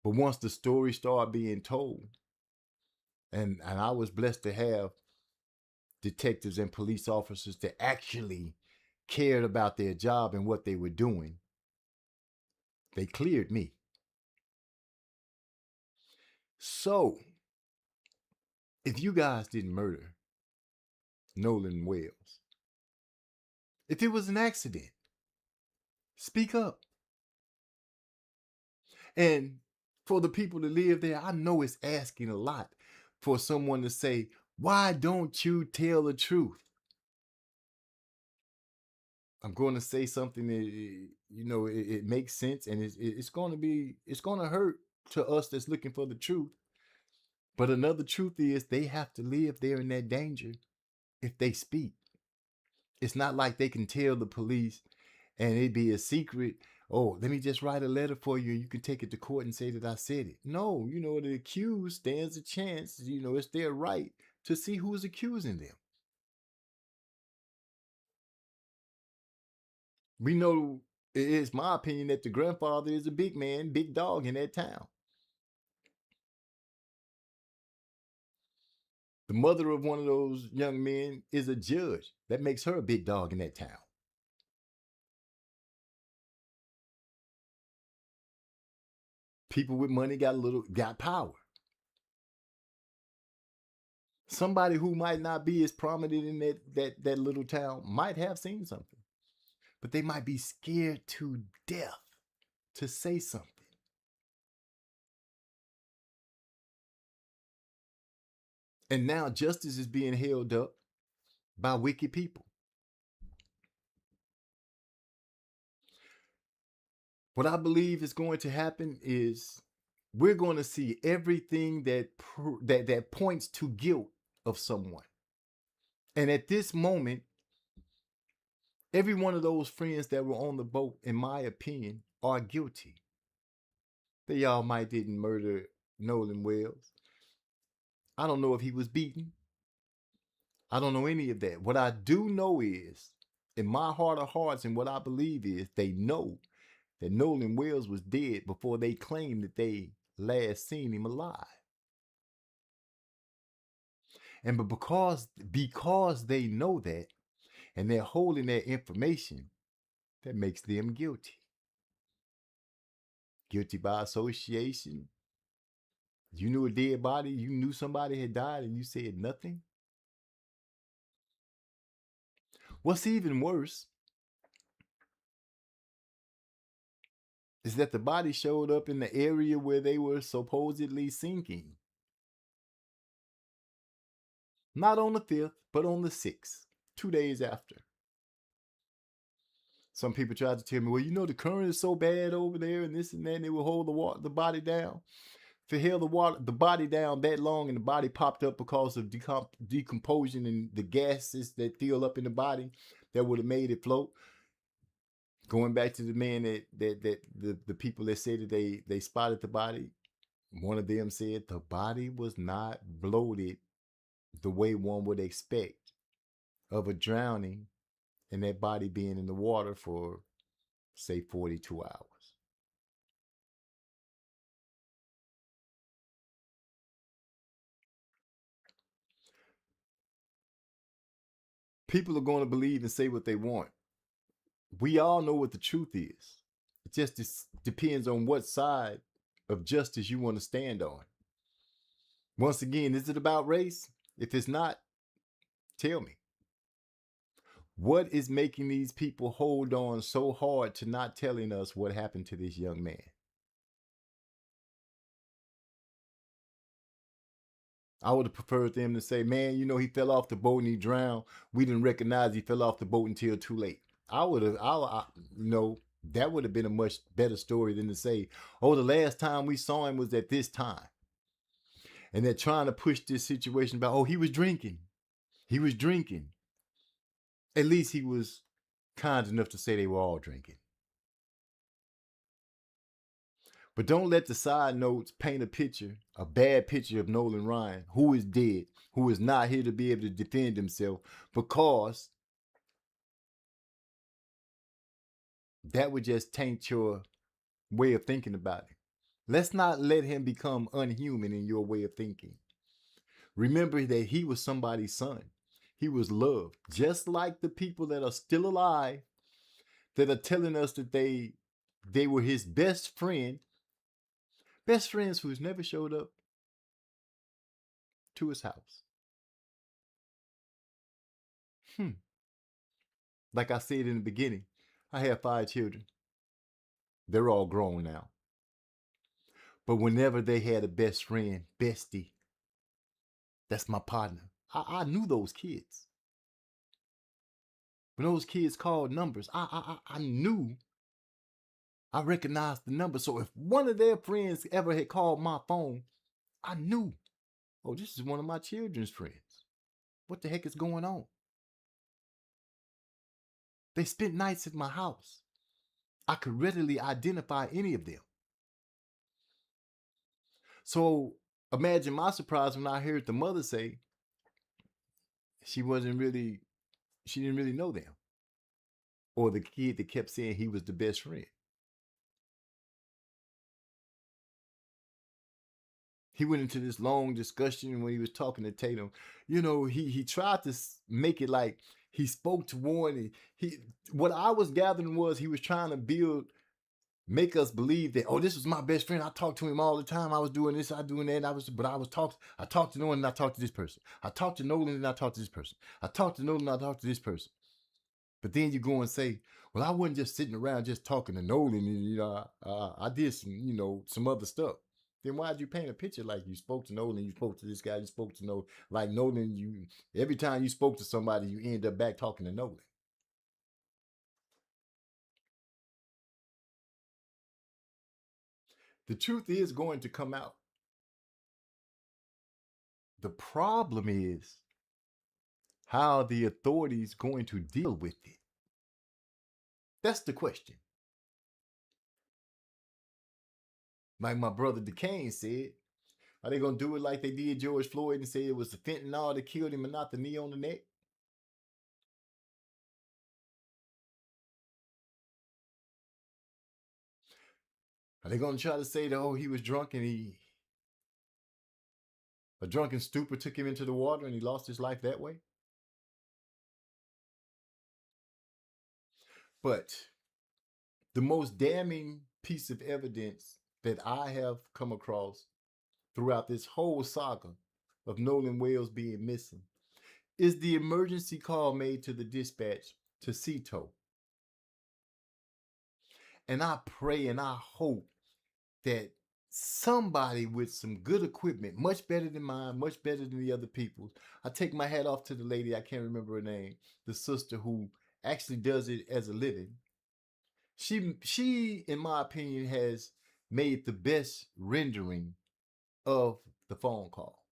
But once the story started being told, and I was blessed to have detectives and police officers that actually cared about their job and what they were doing, they cleared me. So, if you guys didn't murder Nolan Wells, if it was an accident, speak up. And for the people that live there, I know it's asking a lot for someone to say, why don't you tell the truth? I'm going to say something that, it makes sense, and it's going to hurt to us that's looking for the truth. But another truth is they have to live there in that danger if they speak. It's not like they can tell the police and it'd be a secret. Oh, let me just write a letter for you and you can take it to court and say that I said it. No, the accused stands a chance. It's their right to see who's accusing them. We know, it's my opinion, that the grandfather is a big man, big dog in that town. The mother of one of those young men is a judge. That makes her a big dog in that town. People with money got power. Somebody who might not be as prominent in that little town might have seen something, but they might be scared to death to say something. And now justice is being held up by wicked people. What I believe is going to happen is we're going to see everything that points to guilt of someone. And at this moment, every one of those friends that were on the boat, in my opinion, are guilty. They all might didn't murder Nolan Wells. I don't know if he was beaten. I don't know any of that. What I do know is, in my heart of hearts, and what I believe is, they know that Nolan Wells was dead before they claimed that they last seen him alive. And because they know that, and they're holding that information, that makes them guilty. Guilty by association. You knew a dead body, you knew somebody had died, and you said nothing. What's even worse is that the body showed up in the area where they were supposedly sinking. Not on the 5th, but on the 6th, 2 days after. Some people tried to tell me, well, you know, the current is so bad over there and this and that, and they will hold the body down. If it held the body down that long and the body popped up because of decomposition and the gases that fill up in the body, that would have made it float. Going back to the man the people that said that they spotted the body, one of them said the body was not bloated the way one would expect of a drowning and that body being in the water for, say, 42 hours. People are going to believe and say what they want. We all know what the truth is. It just depends on what side of justice you want to stand on. Once again, is it about race? If it's not, tell me. What is making these people hold on so hard to not telling us what happened to this young man? I would have preferred them to say, man, you know, he fell off the boat and he drowned. We didn't recognize he fell off the boat until too late. That would have been a much better story than to say, oh, the last time we saw him was at this time. And they're trying to push this situation about, oh, he was drinking. He was drinking. At least he was kind enough to say they were all drinking. But don't let the side notes paint a bad picture of Nolan Ryan, who is dead, who is not here to be able to defend himself, because that would just taint your way of thinking about it. Let's not let him become unhuman in your way of thinking. Remember that he was somebody's son. He was loved, just like the people that are still alive that are telling us that they were his best friend. Best friends who's never showed up to his house. Like I said in the beginning, I have 5 children. They're all grown now. But whenever they had a best friend, bestie, that's my partner. I knew those kids. When those kids called numbers, I knew. I recognized the number. So if one of their friends ever had called my phone, I knew, oh, this is one of my children's friends. What the heck is going on? They spent nights at my house. I could readily identify any of them. So imagine my surprise when I heard the mother say she didn't really know them. Or the kid that kept saying he was the best friend. He went into this long discussion when he was talking to Tatum. You know, he tried to make it like he spoke to Warren. What I was gathering was he was trying to build make us believe that, oh, this was my best friend. I talked to him all the time. I was doing this, I doing that. I talked to Nolan and I talked to this person. I talked to Nolan and I talked to this person. I talked to Nolan and I talked to this person. But then you go and say, well, I wasn't just sitting around just talking to Nolan, and I did some other stuff. Then why'd you paint a picture like you spoke to Nolan, you spoke to this guy, you spoke to Nolan, like Nolan, every time you spoke to somebody, you end up back talking to Nolan. The truth is going to come out. The problem is how the authorities going to deal with it. That's the question. Like my brother DeCane said, are they going to do it like they did George Floyd and say it was the fentanyl that killed him and not the knee on the neck? Are they going to try to say that, oh, he was drunk and a drunken stupor took him into the water and he lost his life that way? But the most damning piece of evidence that I have come across throughout this whole saga of Nolan Wales being missing is the emergency call made to the dispatch to Cito. And I pray and I hope that somebody with some good equipment, much better than mine, much better than the other people's. I take my hat off to the lady, I can't remember her name, the sister who actually does it as a living. She, in my opinion, has made the best rendering of the phone call.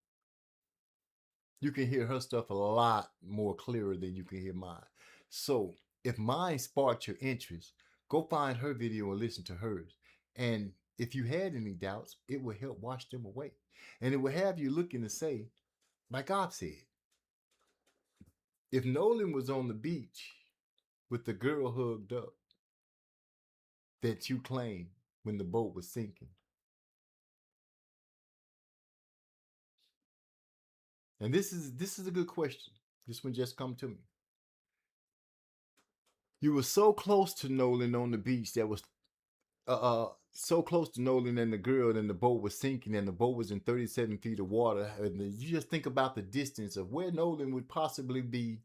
You can hear her stuff a lot more clearer than you can hear mine. So if mine sparked your interest, go find her video and listen to hers. And if you had any doubts, it will help wash them away. And it will have you looking to say, like I've said, if Nolan was on the beach with the girl hugged up that you claimed when the boat was sinking, and this is a good question. This one just come to me. You were so close to Nolan on the beach that was so close to Nolan and the girl, and the boat was sinking, and the boat was in 37 feet of water. And you just think about the distance of where Nolan would possibly be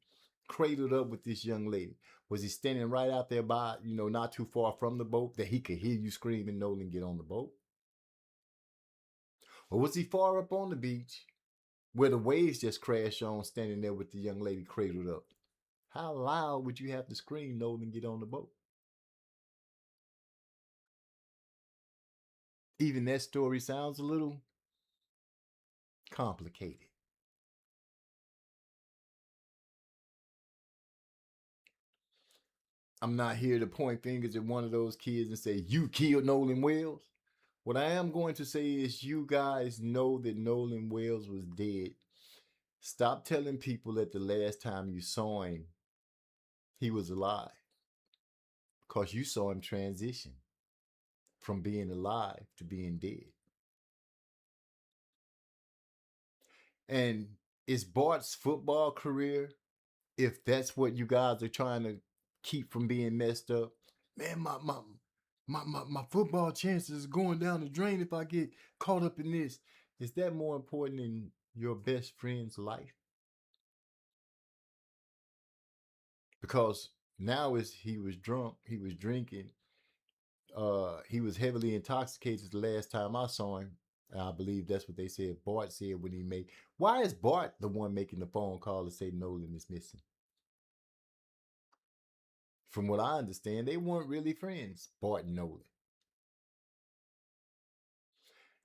cradled up with this young lady. Was he standing right out there by, not too far from the boat that he could hear you screaming, Nolan, get on the boat? Or was he far up on the beach where the waves just crashed on, standing there with the young lady cradled up? How loud would you have to scream, Nolan, get on the boat? Even that story sounds a little complicated. I'm not here to point fingers at one of those kids and say, you killed Nolan Wales. What I am going to say is you guys know that Nolan Wales was dead. Stop telling people that the last time you saw him, he was alive. Because you saw him transition from being alive to being dead. And is Bart's football career, if that's what you guys are trying to keep from being messed up, man, my football chances are going down the drain if I get caught up in this. Is that more important than your best friend's life? Because now he was drunk, he was drinking, he was heavily intoxicated the last time I saw him. I believe that's what they said Bart said when he made. Why is Bart the one making the phone call to say Nolan is missing? From what I understand, they weren't really friends, Bart and Nolan.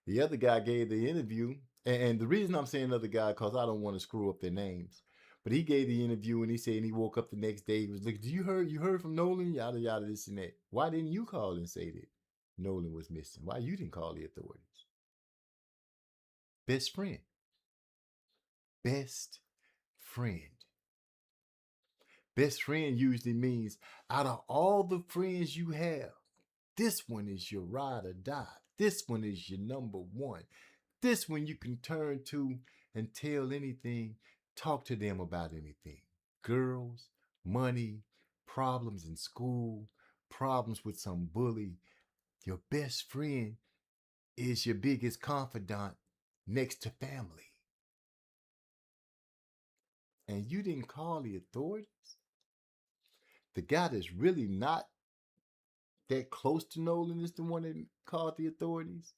The other guy gave the interview, and the reason I'm saying other guy, because I don't want to screw up their names. But he gave the interview and he said he woke up the next day. He was like, you heard from Nolan? Yada, yada, this and that. Why didn't you call and say that Nolan was missing? Why you didn't call the authorities? Best friend. Best friend. Best friend usually means out of all the friends you have, this one is your ride or die. This one is your number one. This one you can turn to and tell anything. Talk to them about anything. Girls, money, problems in school, problems with some bully. Your best friend is your biggest confidant next to family. And you didn't call the authorities? The guy that's really not that close to Nolan is the one that called the authorities?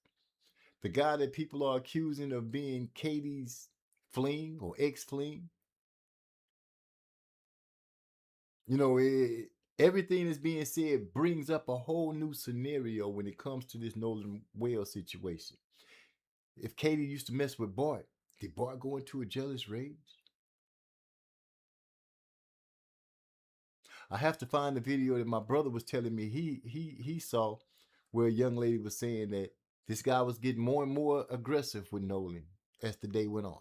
The guy that people are accusing of being Katie's fling or ex-fling? You know, everything that's being said brings up a whole new scenario when it comes to this Nolan Wales situation. If Katie used to mess with Bart, did Bart go into a jealous rage? I have to find the video that my brother was telling me he saw, where a young lady was saying that this guy was getting more and more aggressive with Nolan as the day went on.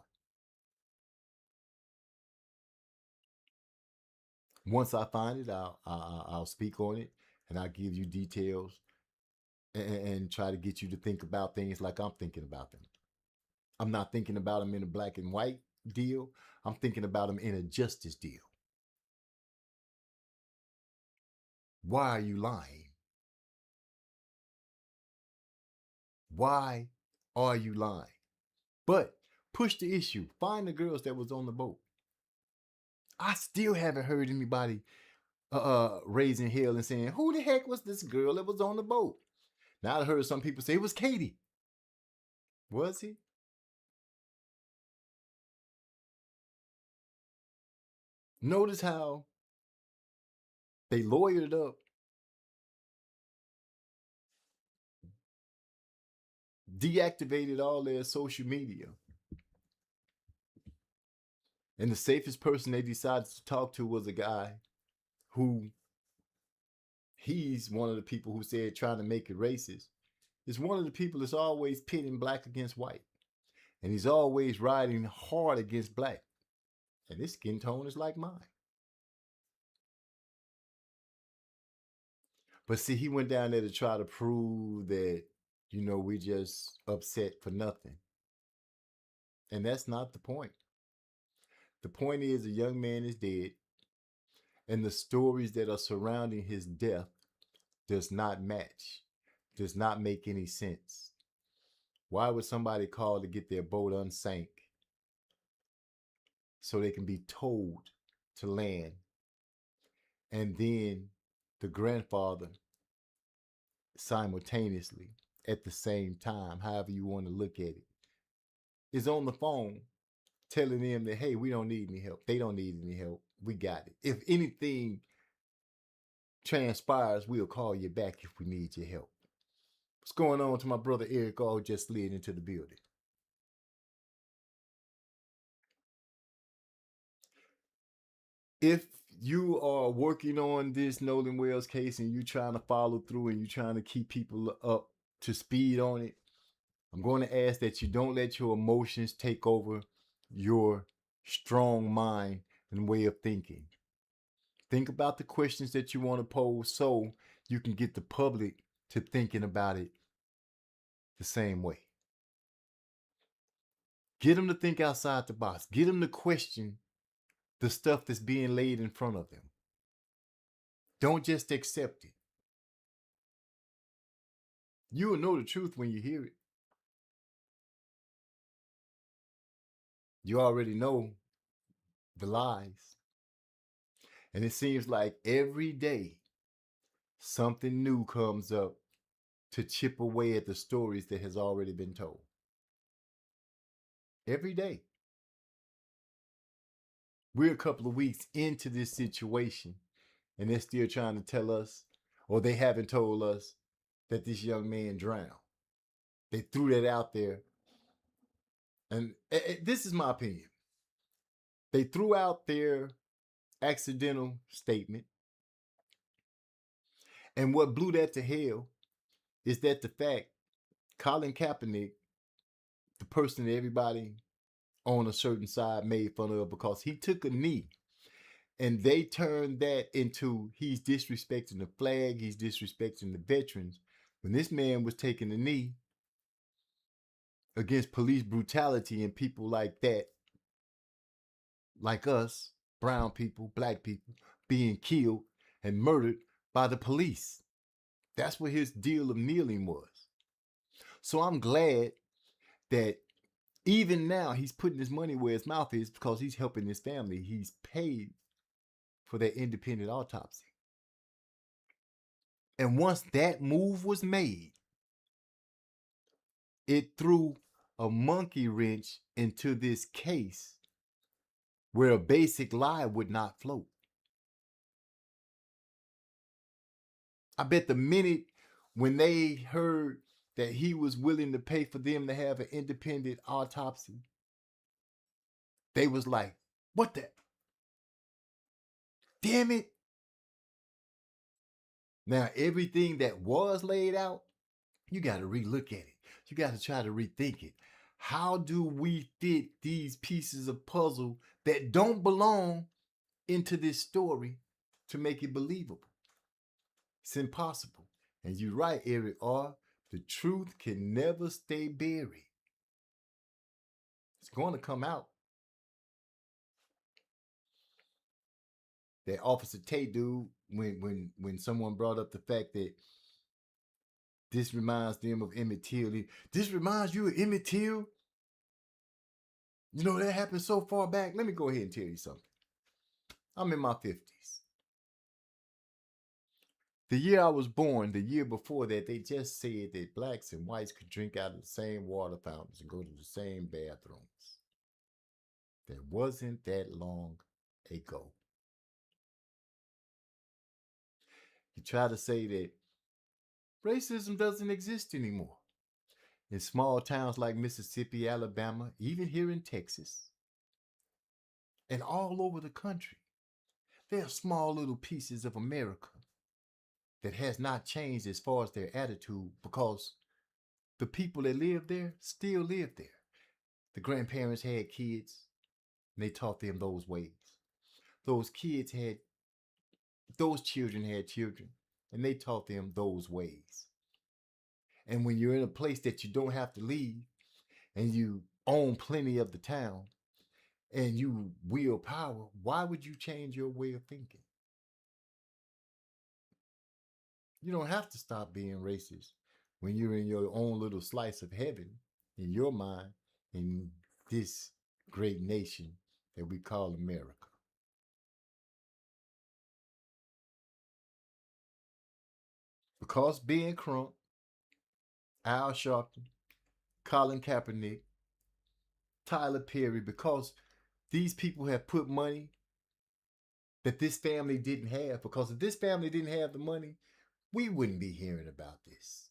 Once I find it, I'll speak on it, and I'll give you details and try to get you to think about things like I'm thinking about them. I'm not thinking about them in a black and white deal. I'm thinking about them in a justice deal. Why are you lying? Why are you lying? But push the issue. Find the girls that was on the boat. I still haven't heard anybody raising hell and saying, who the heck was this girl that was on the boat? Now I heard some people say it was Katie. Was he? Notice how they lawyered up, deactivated all their social media. And the safest person they decided to talk to was a guy who, he's one of the people who said trying to make it racist. Is one of the people that's always pitting black against white. And he's always riding hard against black. And his skin tone is like mine. But see, he went down there to try to prove that, you know, we're just upset for nothing. And that's not the point. The point is a young man is dead, and the stories that are surrounding his death does not match, does not make any sense. Why would somebody call to get their boat unsank so they can be towed to land? And then the grandfather simultaneously at the same time, however you want to look at it, is on the phone telling them that, hey, we don't need any help. They don't need any help. We got it. If anything transpires, we'll call you back if we need your help. What's going on to my brother Eric all just slid into the building? If you are working on this Nolan Wales case and you're trying to follow through and you're trying to keep people up to speed on it, I'm going to ask that you don't let your emotions take over your strong mind and way of thinking. Think about the questions that you want to pose so you can get the public to thinking about it the same way. Get them to think outside the box. Get them to question the stuff that's being laid in front of them. Don't just accept it. You will know the truth when you hear it. You already know the lies. And it seems like every day something new comes up to chip away at the stories that has already been told. Every day. We're a couple of weeks into this situation, and they're still trying to tell us, or they haven't told us, that this young man drowned. They threw that out there. And this is my opinion. They threw out their accidental statement. And what blew that to hell is that the fact Colin Kaepernick, the person that everybody on a certain side made fun of because he took a knee, and they turned that into he's disrespecting the flag, he's disrespecting the veterans, when this man was taking a knee against police brutality and people like that, like us, brown people, black people, being killed and murdered by the police. That's what his deal of kneeling was. So I'm glad that even now he's putting his money where his mouth is because he's helping his family. He's paid for their independent autopsy. And once that move was made, it threw a monkey wrench into this case where a basic lie would not float. I bet the minute when they heard that he was willing to pay for them to have an independent autopsy, they was like, what the? Damn it. Now, everything that was laid out, you got to relook at it. You got to try to rethink it. How do we fit these pieces of puzzle that don't belong into this story to make it believable? It's impossible. And you're right, Eric R. The truth can never stay buried. It's going to come out. That Officer Tate dude, when someone brought up the fact that this reminds them of Emmett Till. This reminds you of Emmett Till? You know, that happened so far back. Let me go ahead and tell you something. I'm in my 50s. The year I was born, the year before that, they just said that blacks and whites could drink out of the same water fountains and go to the same bathrooms. That wasn't that long ago. You try to say that racism doesn't exist anymore. In small towns like Mississippi, Alabama, even here in Texas, and all over the country, there are small little pieces of America that has not changed as far as their attitude because the people that live there still live there. The grandparents had kids, and they taught them those ways. Those children had children, and they taught them those ways. And when you're in a place that you don't have to leave, and you own plenty of the town, and you wield power, why would you change your way of thinking? You don't have to stop being racist when you're in your own little slice of heaven in your mind in this great nation that we call America. Because Ben Crump, Al Sharpton, Colin Kaepernick, Tyler Perry, because these people have put money that this family didn't have, because if this family didn't have the money, we wouldn't be hearing about this.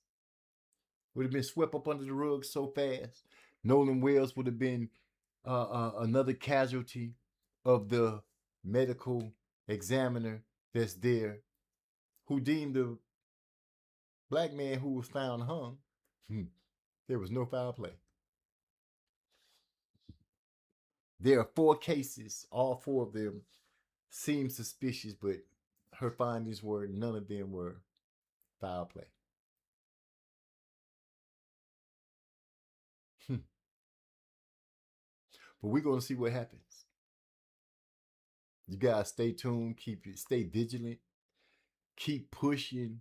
Would have been swept up under the rug so fast. Nolan Wells would have been another casualty of the medical examiner that's there who deemed the black man who was found hung, there was no foul play. There are 4 cases. All 4 of them seem suspicious, but her findings were none of them were foul play. But we're going to see what happens. You guys stay tuned, stay vigilant, keep pushing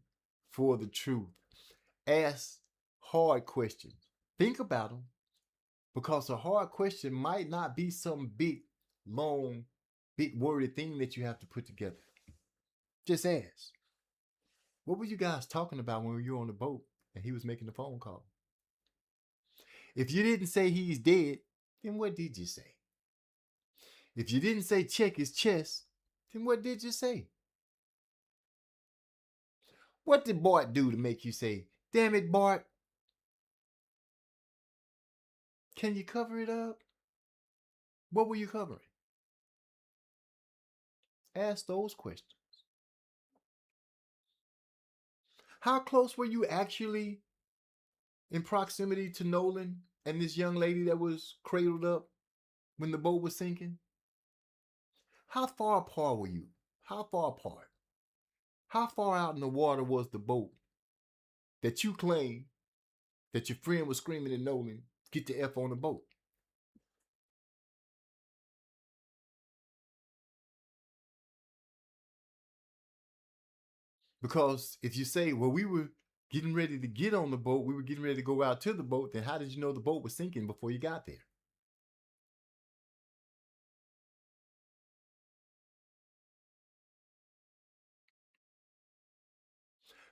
for the truth. Ask hard questions. Think about them, because a hard question might not be some big, long, big worded thing that you have to put together. Just ask. What were you guys talking about when you were on the boat and he was making the phone call? If you didn't say he's dead, then what did you say? If you didn't say check his chest, then what did you say? What did Bart do to make you say, damn it, Bart? Can you cover it up? What were you covering? Ask those questions. How close were you actually in proximity to Nolan and this young lady that was cradled up when the boat was sinking? How far apart were you? How far apart? How far out in the water was the boat that you claim that your friend was screaming at Nolan, get the F on the boat? Because if you say, well, we were getting ready to get on the boat, we were getting ready to go out to the boat, then how did you know the boat was sinking before you got there?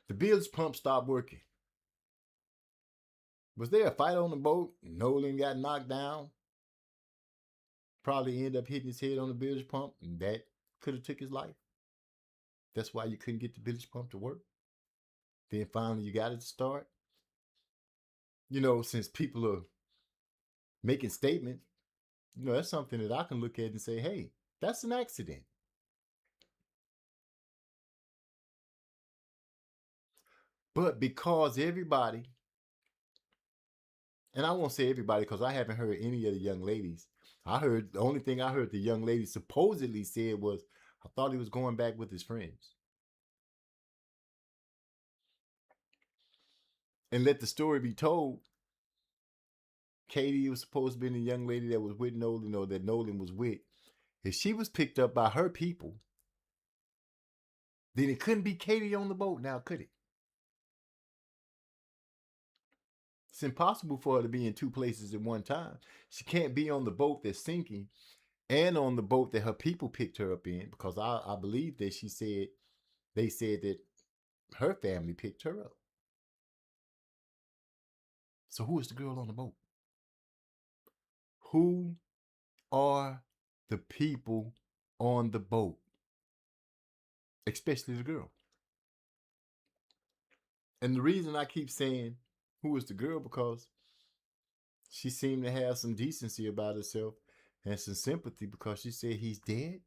The bilge pump stopped working. Was there a fight on the boat? Nolan got knocked down. Probably ended up hitting his head on the bilge pump, and that could have took his life. That's why you couldn't get the bilge pump to work. Then finally you got it to start. You know, since people are making statements, you know, that's something that I can look at and say, hey, that's an accident. But because everybody, and I won't say everybody because I haven't heard any of the young ladies. The only thing I heard the young lady supposedly said was, I thought he was going back with his friends. And let the story be told, Katie was supposed to be the young lady that was with Nolan, or that Nolan was with. If she was picked up by her people, then it couldn't be Katie on the boat now, could it? It's impossible for her to be in two places at one time. She can't be on the boat that's sinking and on the boat that her people picked her up in, because I believe that they said that her family picked her up. So who is the girl on the boat? Who are the people on the boat? Especially the girl. And the reason I keep saying who is the girl, because she seemed to have some decency about herself and some sympathy, because she said he's dead.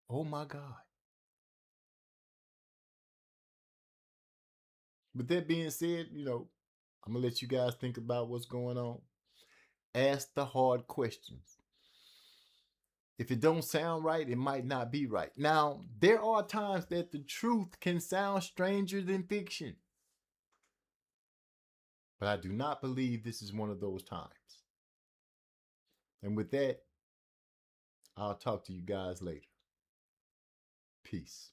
Oh my God. With that being said, you know, I'm going to let you guys think about what's going on. Ask the hard questions. If it don't sound right, it might not be right. Now, there are times that the truth can sound stranger than fiction. But I do not believe this is one of those times. And with that, I'll talk to you guys later. Peace.